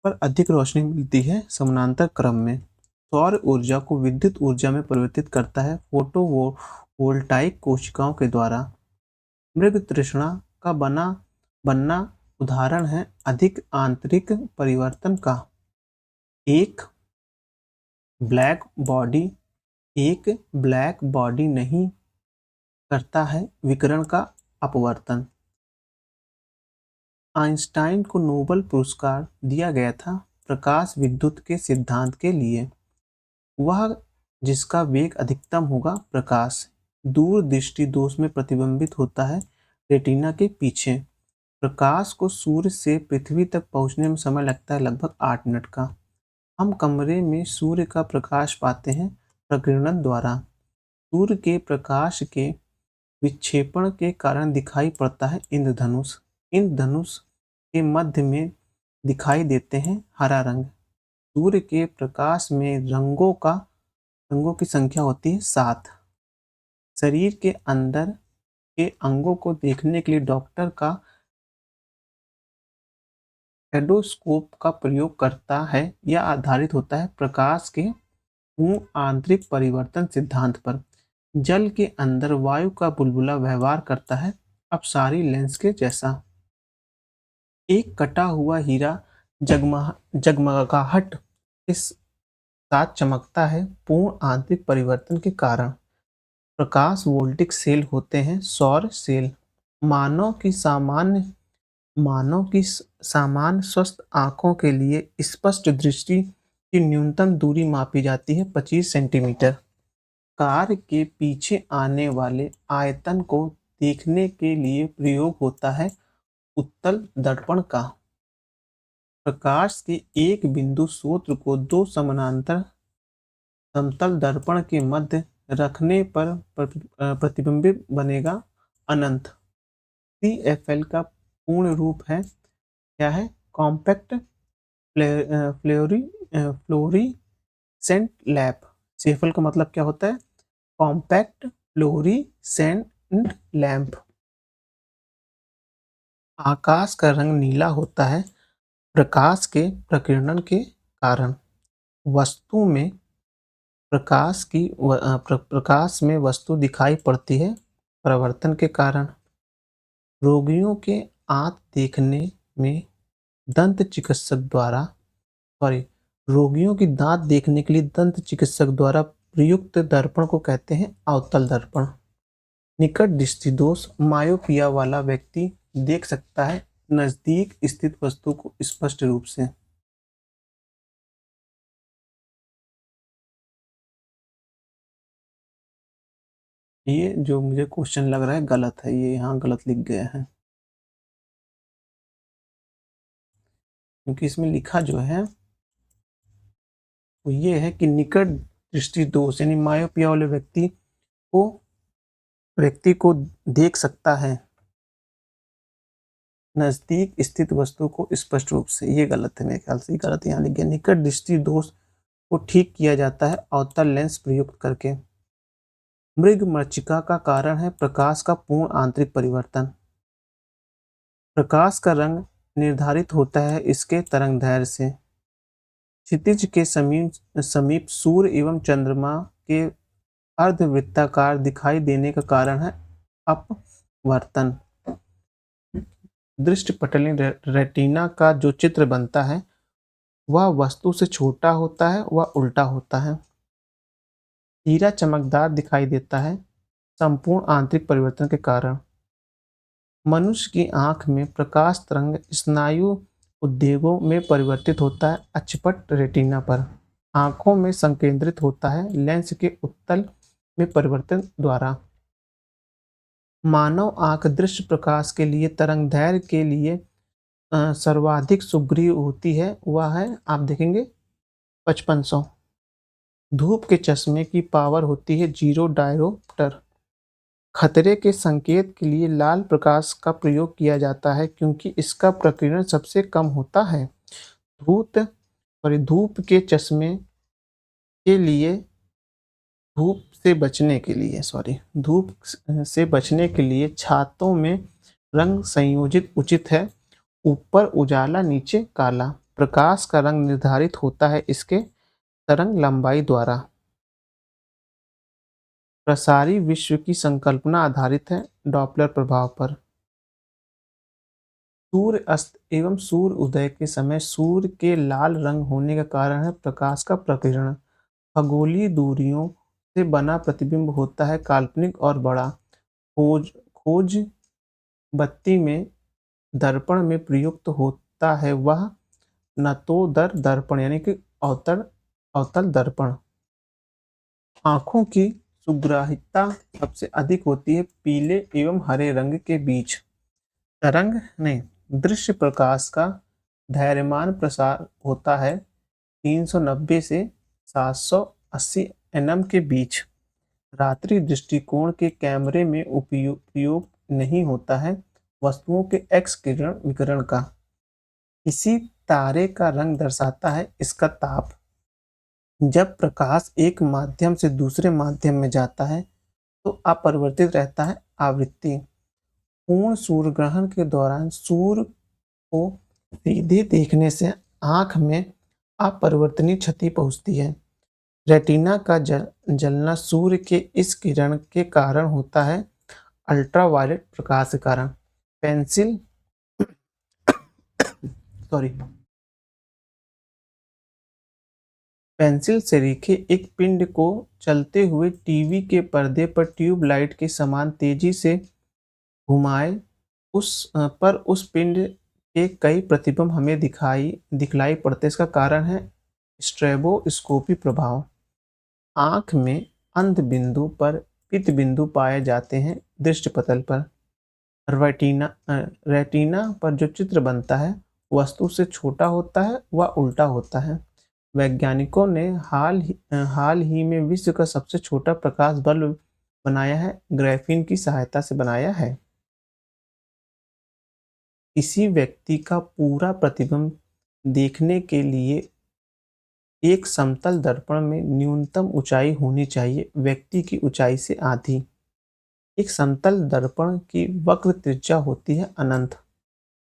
पर अधिक रोशनी मिलती है समानांतर क्रम में। सौर ऊर्जा को विद्युत ऊर्जा में परिवर्तित करता है फोटोवोल्टाइक कोशिकाओं के द्वारा। मृग तृष्णा का बनना उदाहरण है अधिक आंतरिक परिवर्तन का। एक ब्लैक बॉडी नहीं करता है विकिरण का अपवर्तन। आइंस्टाइन को नोबेल पुरस्कार दिया गया था प्रकाश विद्युत के सिद्धांत के लिए। वह जिसका वेग अधिकतम होगा प्रकाश दूर दृष्टि दोष में प्रतिबिंबित होता है रेटिना के पीछे। प्रकाश को सूर्य से पृथ्वी तक पहुंचने में समय लगता है लगभग 8 मिनट का। हम कमरे में सूर्य का प्रकाश पाते हैं प्रकीर्णन द्वारा। सूर्य के प्रकाश के विक्षेपण के कारण दिखाई पड़ता है इंद्रधनुष। इंद्रधनुष के मध्य में दिखाई देते हैं हरा रंग। सूर्य के प्रकाश में रंगों की संख्या होती है 7। शरीर के अंदर के अंगों को देखने के लिए डॉक्टर का एंडोस्कोप का प्रयोग करता है या आधारित होता है प्रकाश के पूर्ण आंतरिक परिवर्तन सिद्धांत पर। जल के अंदर वायु का बुलबुला व्यवहार करता है अपसारी लेंस के जैसा। एक कटा हुआ हीरा जगमगाहट के साथ चमकता है पूर्ण आंतरिक परिवर्तन के कारण। प्रकाश वोल्टिक सेल होते हैं सौर सेल। मानव की सामान्य स्वस्थ आंखों के लिए स्पष्ट दृष्टि की न्यूनतम दूरी मापी जाती है 25 सेंटीमीटर। कार के पीछे आने वाले आयतन को देखने के लिए प्रयोग होता है उत्तल दर्पण का। प्रकाश के एक बिंदु स्रोत को दो समानांतर समतल दर्पण के मध्य रखने पर प्रतिबिंब बनेगा अनंत। CFL का पूर्ण रूप है क्या है? Compact fluorescent lamp. CFL का मतलब क्या होता है? Compact fluorescent lamp. आकाश का रंग नीला होता है प्रकाश के प्रकीर्णन के कारण वस्तु में प्रकाश में वस्तु दिखाई पड़ती है परावर्तन के कारण। रोगियों के आंत देखने में दंत चिकित्सक द्वारा सॉरी रोगियों की दांत देखने के लिए दंत चिकित्सक द्वारा प्रयुक्त दर्पण को कहते हैं अवतल दर्पण। निकट दृष्टि दोष मायोपिया वाला व्यक्ति देख सकता है नजदीक स्थित वस्तु को स्पष्ट रूप से। ये जो मुझे क्वेश्चन लग रहा है गलत है, ये यहाँ गलत लिख गया है, क्योंकि इसमें लिखा जो है वो ये है कि निकट दृष्टि दोष यानी मायोपिया वाले व्यक्ति को देख सकता है नजदीक स्थित वस्तु को स्पष्ट रूप से। ये गलत है, मेरे ख्याल से गलत यहाँ लिख गया। निकट दृष्टि दोष को ठीक किया जाता है अवतल लेंस प्रयुक्त करके। मृग मरीचिका का कारण है प्रकाश का पूर्ण आंतरिक परिवर्तन। प्रकाश का रंग निर्धारित होता है इसके तरंगदैर्घ्य से। क्षितिज के समीप सूर्य एवं चंद्रमा के अर्धवृत्ताकार दिखाई देने का कारण है अपवर्तन। दृष्टिपटलीय रेटिना का जो चित्र बनता है वह वस्तु से छोटा होता है, वह उल्टा होता है। हीरा चमकदार दिखाई देता है संपूर्ण आंतरिक परिवर्तन के कारण। मनुष्य की आंख में प्रकाश तरंग स्नायु उद्वेगों में परिवर्तित होता है अक्षपट रेटिना पर। आंखों में संकेंद्रित होता है लेंस के उत्तल में परिवर्तन द्वारा। मानव आंख दृश्य प्रकाश के लिए तरंगदैर्घ्य के लिए सर्वाधिक सुग्रीव होती है, वह है आप देखेंगे 5500। धूप के चश्मे की पावर होती है 0 डायोप्टर। खतरे के संकेत के लिए लाल प्रकाश का प्रयोग किया जाता है क्योंकि इसका प्रकीर्णन सबसे कम होता है। धूप के चश्मे के लिए धूप से बचने के लिए छातों में रंग संयोजित उचित है, ऊपर उजाला नीचे काला। प्रकाश का रंग निर्धारित होता है इसके तरंग लंबाई द्वारा। प्रसारी विश्व की संकल्पना आधारित है डॉपलर प्रभाव पर। सूर्य अस्त एवं सूर्य उदय के समय सूर्य के लाल रंग होने का कारण है प्रकाश का प्रकीर्णन। खगोलीय दूरियों से बना प्रतिबिंब होता है काल्पनिक और बड़ा। खोज बत्ती में दर्पण में प्रयुक्त होता है वह नतोदर दर्पण यानी कि अवतल दर्पण। आंखों की सुग्राह्यता सबसे अधिक होती है पीले एवं हरे रंग के बीच। दृश्य प्रकाश का धैर्यमान प्रसार होता है 390 से 780 nm के बीच। रात्रि दृष्टिकोण के कैमरे में उपयोग नहीं होता है वस्तुओं के एक्स किरण विकिरण का। इसी तारे का रंग दर्शाता है इसका ताप। जब प्रकाश एक माध्यम से दूसरे माध्यम में जाता है तो अपरिवर्तित रहता है आवृत्ति। पूर्ण सूर्य ग्रहण के दौरान सूर्य को सीधे देखने से आंख में अपरिवर्तनीय क्षति पहुंचती है। रेटिना का जलना सूर्य के इस किरण के कारण होता है अल्ट्रावायलेट प्रकाश के कारण। पेंसिल से लिखे एक पिंड को चलते हुए टीवी के पर्दे पर ट्यूबलाइट के समान तेजी से घुमाए उस पिंड के कई प्रतिबिंब हमें दिखलाई पड़ते। इसका कारण है स्ट्रेबोस्कोपी प्रभाव। आंख में अंध बिंदु पर पित्त बिंदु पाए जाते हैं दृष्टिपटल पर। रेटिना पर जो चित्र बनता है वस्तु से छोटा होता है व उल्टा होता है। वैज्ञानिकों ने हाल ही में विश्व का सबसे छोटा प्रकाश बल्ब बनाया है, ग्राफीन की सहायता से बनाया है। किसी व्यक्ति का पूरा प्रतिबिंब देखने के लिए एक समतल दर्पण में न्यूनतम ऊंचाई होनी चाहिए व्यक्ति की ऊंचाई से आधी। एक समतल दर्पण की वक्र त्रिज्या होती है अनंत।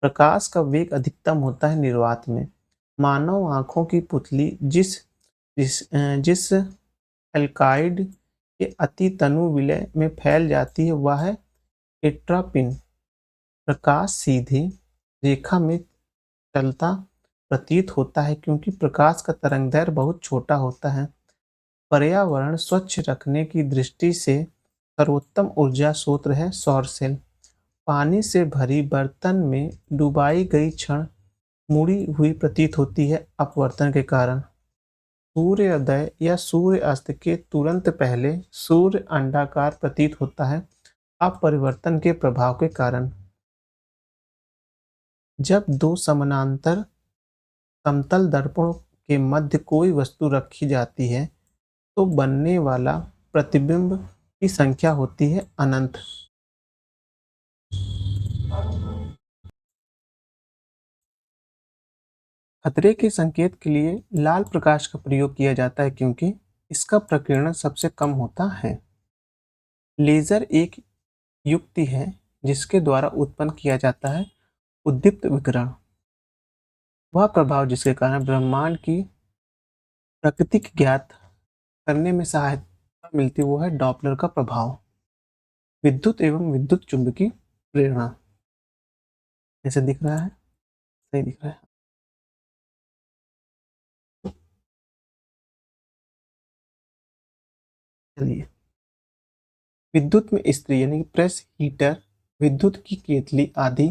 प्रकाश का वेग अधिकतम होता है निर्वात में। मानव आँखों की पुतली जिस एल्काइड के अति तनु विलय में फैल जाती है वह है एट्रापिन। प्रकाश सीधी रेखा में चलता प्रतीत होता है क्योंकि प्रकाश का तरंगदैर्घ्य बहुत छोटा होता है। पर्यावरण स्वच्छ रखने की दृष्टि से सर्वोत्तम ऊर्जा स्रोत है सौर सेल। पानी से भरी बर्तन में डुबाई गई क्षण मुड़ी हुई प्रतीत होती है अपवर्तन के कारण। सूर्योदय या सूर्य अस्त के तुरंत पहले सूर्य अंडाकार प्रतीत होता है अपरिवर्तन के प्रभाव के कारण। जब दो समानांतर समतल दर्पणों के मध्य कोई वस्तु रखी जाती है तो बनने वाला प्रतिबिंब की संख्या होती है अनंत। खतरे के संकेत के लिए लाल प्रकाश का प्रयोग किया जाता है क्योंकि इसका प्रकीर्णन सबसे कम होता है। लेजर एक युक्ति है जिसके द्वारा उत्पन्न किया जाता है उद्दीप्त विकिरण। वह प्रभाव जिसके कारण ब्रह्मांड की प्रकृति ज्ञात करने में सहायता मिलती वो है डॉपलर का प्रभाव। विद्युत एवं विद्युत चुंबकीय प्रेरणा ऐसे दिख रहा है, सही दिख रहा है। चलिए, विद्युत में स्त्री यानी कि प्रेस हीटर, विद्युत की केतली आदि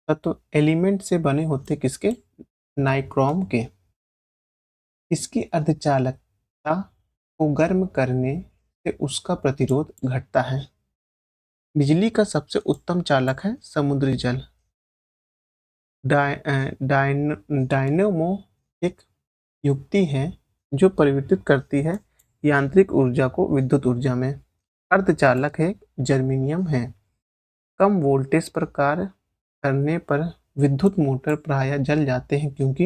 तत्व एलिमेंट से बने होते किसके? नाइक्रोम के। इसकी अर्धचालकता को गर्म करने से उसका प्रतिरोध घटता है। बिजली का सबसे उत्तम चालक है समुद्री जल। डायनेमो एक युक्ति है जो परिवर्तित करती है यांत्रिक ऊर्जा को विद्युत ऊर्जा में। अर्धचालक है जर्मेनियम है। कम वोल्टेज पर कार्य करने पर विद्युत मोटर प्रायः जल जाते हैं क्योंकि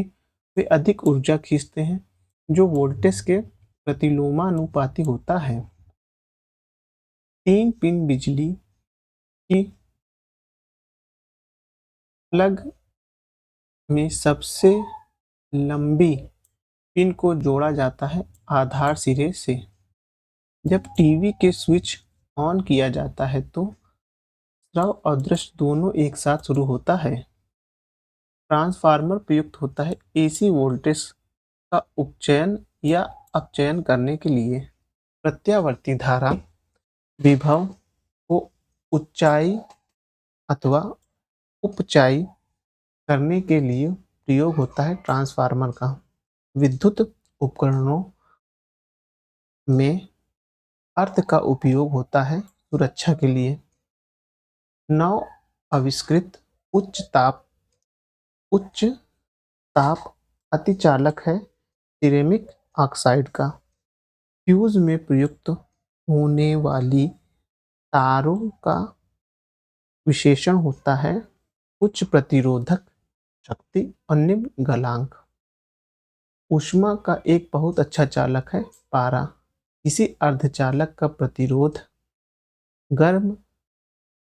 वे अधिक ऊर्जा खींचते हैं जो वोल्टेज के प्रतिलोमानुपाती होता है। 3 पिन बिजली की प्लग में सबसे लंबी पिन को जोड़ा जाता है आधार सिरे से। जब टीवी के स्विच ऑन किया जाता है तो श्रव्य और दृश्य दोनों एक साथ शुरू होता है। ट्रांसफार्मर प्रयुक्त होता है एसी वोल्टेज का उपचयन या अपचयन करने के लिए। प्रत्यावर्ती धारा विभव को ऊंचाई अथवा उपचाई करने के लिए प्रयोग होता है ट्रांसफार्मर का। विद्युत उपकरणों में अर्थ का उपयोग होता है सुरक्षा के लिए। नव आविष्कृत उच्च ताप अतिचालक है सिरेमिक ऑक्साइड का। फ्यूज में प्रयुक्त होने वाली तारों का विशेषण होता है उच्च प्रतिरोधक शक्ति और निम्न गलनांक। ऊष्मा का एक बहुत अच्छा चालक है पारा। किसी अर्धचालक का प्रतिरोध गर्म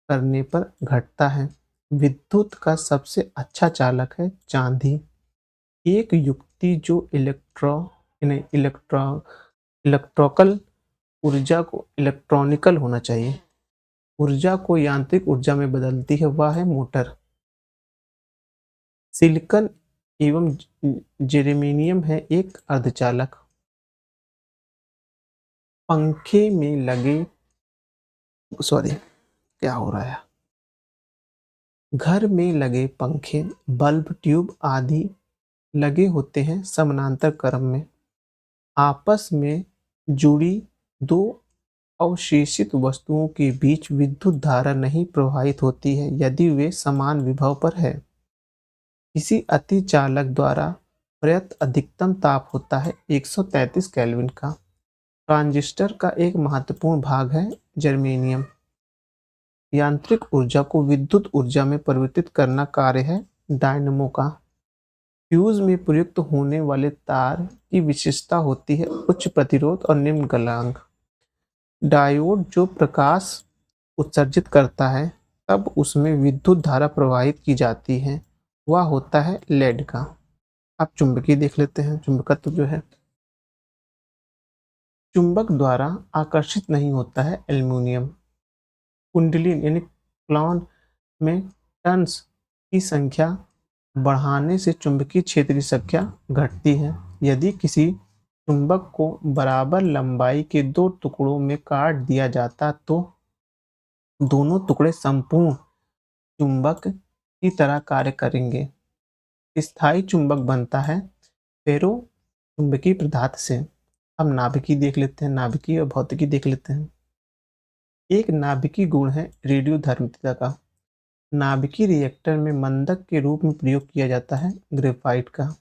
करने पर घटता है। विद्युत का सबसे अच्छा चालक है चांदी। एक युक्ति जो इलेक्ट्रिकल ऊर्जा को इलेक्ट्रॉनिकल होना चाहिए, ऊर्जा को यांत्रिक ऊर्जा में बदलती है, वह है मोटर। सिलिकॉन एवं जेरेमिनियम है एक अर्धचालक। पंखे में लगे क्या हो रहा है? घर में लगे पंखे, बल्ब, ट्यूब आदि लगे होते हैं समानांतर क्रम में। आपस में जुड़ी दो अवशेषित वस्तुओं के बीच विद्युत धारा नहीं प्रवाहित होती है यदि वे समान विभव पर है। किसी अतिचालक द्वारा प्रयुक्त अधिकतम ताप होता है 133 केल्विन का। ट्रांजिस्टर का एक महत्वपूर्ण भाग है जर्मेनियम। यांत्रिक ऊर्जा को विद्युत ऊर्जा में परिवर्तित करना कार्य है डायनेमो का। फ्यूज में प्रयुक्त होने वाले तार की विशेषता होती है उच्च प्रतिरोध और निम्न गलनांक। डायोड जो प्रकाश उत्सर्जित करता है तब उसमें विद्युत धारा प्रवाहित की जाती है वह होता है लेड का। आप चुंबकीय देख लेते हैं, चुंबकत्व जो है, चुंबक द्वारा आकर्षित नहीं होता है एल्युमिनियम। कुंडली यानी क्लॉन में टर्न्स की संख्या बढ़ाने से चुंबकीय क्षेत्र की संख्या घटती है। यदि किसी चुंबक को बराबर लंबाई के दो टुकड़ों में काट दिया जाता तो दोनों टुकड़े संपूर्ण चुंबक की तरह कार्य करेंगे। स्थायी चुंबक बनता है फेरो चुंबकीय पदार्थ से। अब नाभिकीय देख लेते हैं, नाभिकीय और भौतिकी देख लेते हैं। एक नाभिकीय गुण है रेडियोधर्मिता का। नाभिकीय रिएक्टर में मंदक के रूप में प्रयोग किया जाता है ग्रेफाइट का।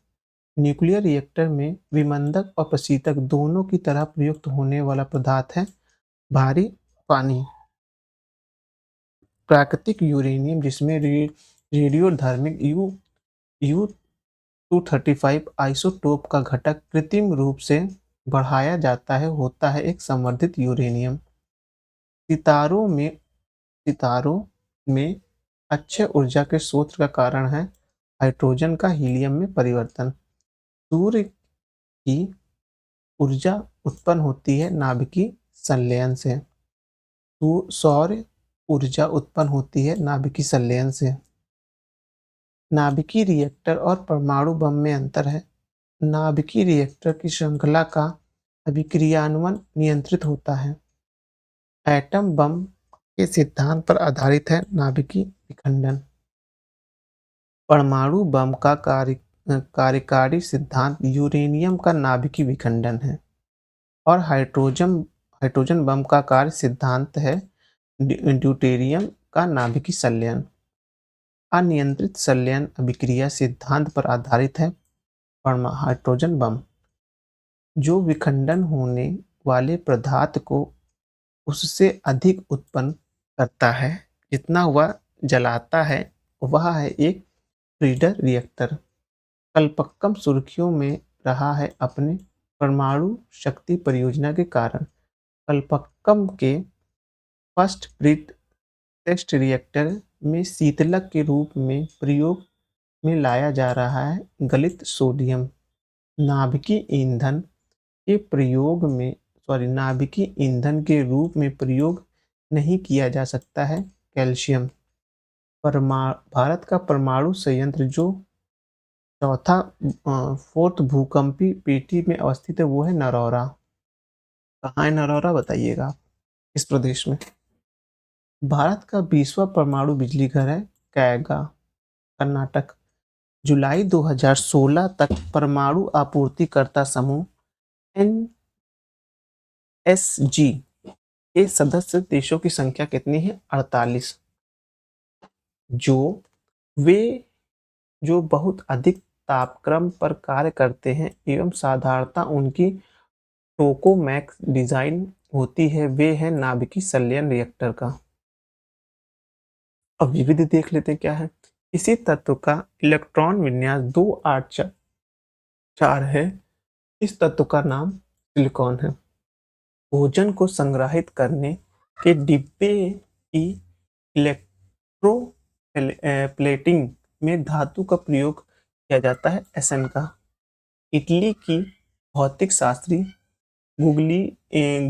न्यूक्लियर रिएक्टर में विमंदक और प्रशीतक दोनों की तरह प्रयुक्त होने वाला पदार्थ है भारी पानी। प्राकृतिक यूरेनियम जिसमें रेडियोधर्मिक यू 235 आइसोटोप का घटक कृत्रिम रूप से बढ़ाया जाता है होता है एक संवर्धित यूरेनियम। सितारों में अक्षय ऊर्जा के स्रोत का कारण है हाइड्रोजन का हीलियम में परिवर्तन। सूर्य की ऊर्जा उत्पन्न होती है नाभिकीय संलयन से। सौर ऊर्जा उत्पन्न होती है नाभिकीय संलयन से। नाभिकीय रिएक्टर और परमाणु बम में अंतर है। नाभिकीय रिएक्टर की श्रृंखला का अभिक्रियान्वयन नियंत्रित होता है। एटम बम के सिद्धांत पर आधारित है नाभिकीय विखंडन। परमाणु बम का कार्यकारी सिद्धांत यूरेनियम का नाभिकीय विखंडन है और हाइड्रोजन बम का कार्य सिद्धांत है ड्यूटेरियम का नाभिकीय संलयन। अनियंत्रित संलयन अभिक्रिया सिद्धांत पर आधारित है हाइड्रोजन बम, जो विखंडन होने वाले पदार्थ को उससे अधिक उत्पन्न करता है जितना वह जलाता है। वह है एक ब्रीडर रिएक्टर। कलपक्कम सुर्खियों में रहा है अपने परमाणु शक्ति परियोजना के कारण। कलपक्कम के फर्स्ट ब्रीड टेस्ट रिएक्टर में शीतलक के रूप में प्रयोग में लाया जा रहा है गलित सोडियम। नाभिकीय ईंधन के प्रयोग में नाभिकीय ईंधन के रूप में प्रयोग नहीं किया जा सकता है कैल्शियम। भारत का परमाणु संयंत्र जो चौथा फोर्थ भूकंपी पेटी में अवस्थित है वो है नरौरा। कहाँ है नरौरा बताइएगा, इस प्रदेश में। भारत का 20वां परमाणु बिजली घर है कैगा, कर्नाटक। जुलाई 2016 तक परमाणु आपूर्तिकर्ता समूह एनएसजी के सदस्य देशों की संख्या कितनी है? 48। जो बहुत अधिक तापक्रम पर कार्य करते हैं एवं साधारणतः उनकी टोकामैक डिजाइन होती है, वे है नाभिकीय संलयन रिएक्टर का। अब विविधि देख लेते हैं क्या है। इसी तत्व का इलेक्ट्रॉन विन्यास 284 है। इस तत्व का नाम सिलिकॉन है। भोजन को संग्रहित करने के डिब्बे की इलेक्ट्रोप्लेटिंग में धातु का प्रयोग किया जाता है एसन का। इटली की भौतिक शास्त्री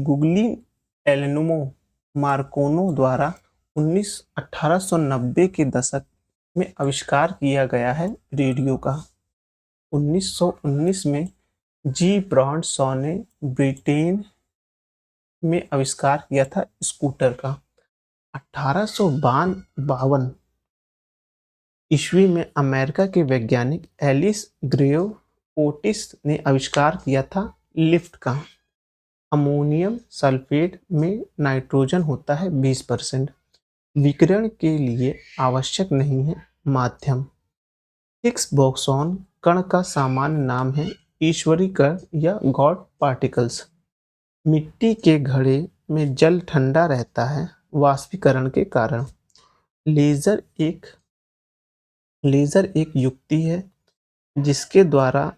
गुग्लिएल्मो मार्कोनी द्वारा 1890 के दशक में आविष्कार किया गया है रेडियो का। 1919 में जी ब्रॉड शॉ ने ब्रिटेन में आविष्कार किया था स्कूटर का। 1852 ईस्वी में अमेरिका के वैज्ञानिक एलिस ग्रेव ओटिस ने आविष्कार किया था लिफ्ट का। अमोनियम सल्फेट में नाइट्रोजन होता है 20%। विकिरण के लिए आवश्यक नहीं है माध्यम। हिग्स बोसॉन कण का सामान्य नाम है ईश्वरी कण या गॉड पार्टिकल्स। मिट्टी के घड़े में जल ठंडा रहता है वाष्पीकरण के कारण। लेजर एक युक्ति है जिसके द्वारा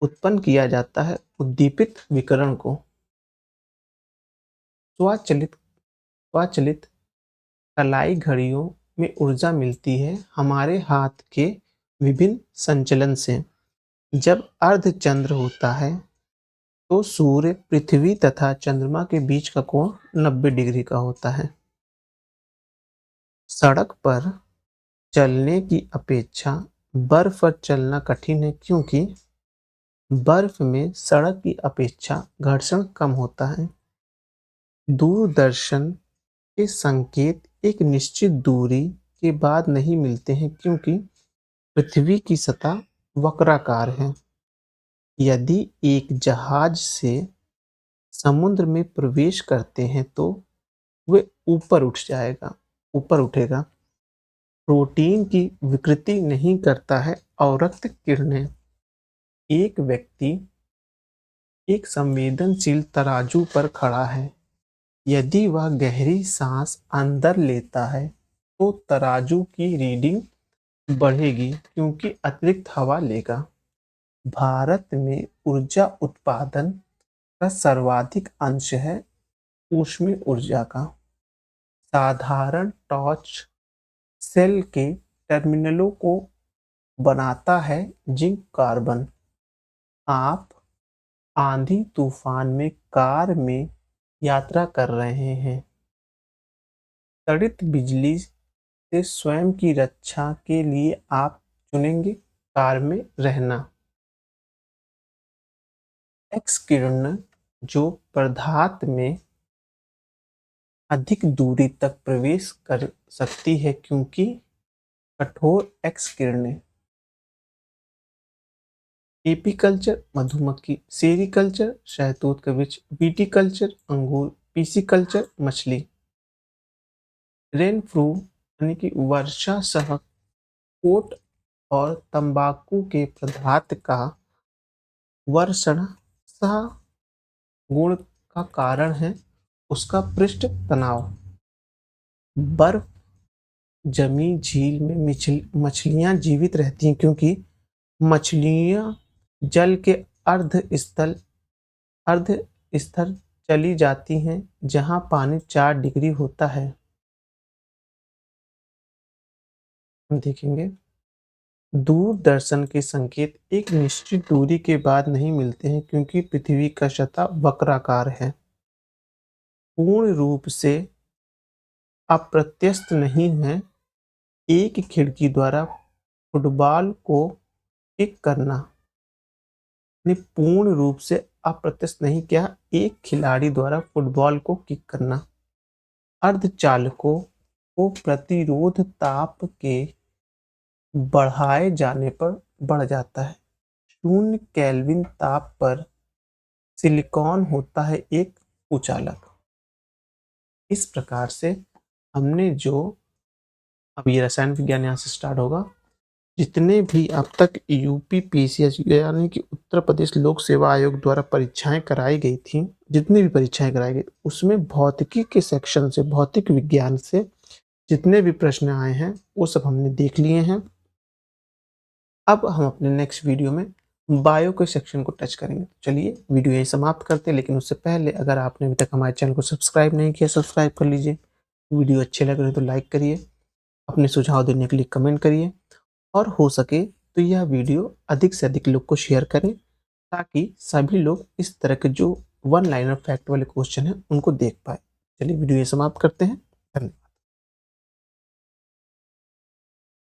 उत्पन्न किया जाता है उद्दीपित विकिरण को। स्वचालित कलाई घड़ियों में ऊर्जा मिलती है हमारे हाथ के विभिन्न संचलन से जब अर्धचंद्र होता है तो सूर्य, पृथ्वी तथा चंद्रमा के बीच का कोण 90 डिग्री का होता है। सड़क पर चलने की अपेक्षा बर्फ पर चलना कठिन है क्योंकि बर्फ में सड़क की अपेक्षा घर्षण कम होता है। दूरदर्शन के संकेत एक निश्चित दूरी के बाद नहीं मिलते हैं क्योंकि पृथ्वी की सतह वक्राकार है। यदि एक जहाज से समुद्र में प्रवेश करते हैं तो वे ऊपर उठेगा। प्रोटीन की विकृति नहीं करता है। अवरक्त किरणें। एक व्यक्ति एक संवेदनशील तराजू पर खड़ा है। यदि वह गहरी सांस अंदर लेता है तो तराजू की रीडिंग बढ़ेगी क्योंकि अतिरिक्त हवा लेगा। भारत में ऊर्जा उत्पादन का सर्वाधिक अंश है ऊष्मीय ऊर्जा का। साधारण टॉर्च सेल के टर्मिनलों को बनाता है जिंक कार्बन। आप आंधी तूफान में कार में यात्रा कर रहे हैं। त्वरित बिजली से स्वयं की रक्षा के लिए आप चुनेंगे कार में रहना। एक्स किरण जो पदार्थ में अधिक दूरी तक प्रवेश कर सकती है क्योंकि कठोर एक्स किरणें। एपीकल्चर मधुमक्खी, सेरीकल्चर शहतूत का वृक्ष, विटीकल्चर अंगूर, पीसीकल्चर मछली। रेनफ्रू यानी कि वर्षा सह कोट और तंबाकू के पदार्थ का वर्षण सह गुण का कारण है उसका पृष्ठ तनाव। बर्फ जमी झील में मछलियां जीवित रहती हैं क्योंकि मछलियां जल के अर्ध स्तर चली जाती हैं जहां पानी 4 डिग्री होता है। हम देखेंगे दूरदर्शन के संकेत एक निश्चित दूरी के बाद नहीं मिलते हैं क्योंकि पृथ्वी का सतह वक्राकार है। पूर्ण रूप से अप्रत्यस्त नहीं है। एक खिड़की द्वारा फुटबॉल को किक करना यानी पूर्ण रूप से अप्रत्यस्त नहीं क्या एक खिलाड़ी द्वारा फुटबॉल को किक करना। अर्धचालकों को प्रतिरोध ताप के बढ़ाए जाने पर बढ़ जाता है। 0 केल्विन ताप पर सिलिकॉन होता है एक कुचालक। इस प्रकार से हमने जो अब ये रसायन विज्ञान यहाँ से स्टार्ट होगा। जितने भी अब तक यूपीपीसीएस यानी कि उत्तर प्रदेश लोक सेवा आयोग द्वारा परीक्षाएं कराई गई थी, जितनी भी परीक्षाएं कराई गई उसमें भौतिकी के सेक्शन से, भौतिक विज्ञान से जितने भी प्रश्न आए हैं वो सब हमने देख लिए हैं। अब हम अपने नेक्स्ट वीडियो में बायो के सेक्शन को टच करेंगे। चलिए वीडियो यही समाप्त करते हैं, लेकिन उससे पहले अगर आपने अभी तक हमारे चैनल को सब्सक्राइब नहीं किया सब्सक्राइब कर लीजिए। वीडियो अच्छे लग रहे तो लाइक करिए, अपने सुझाव देने के लिए कमेंट करिए और हो सके तो यह वीडियो अधिक से अधिक लोग को शेयर करें ताकि सभी लोग इस तरह के जो वन लाइनर फैक्ट वाले क्वेश्चन हैं उनको देख पाए। चलिए वीडियो ये समाप्त करते हैं। धन्यवाद।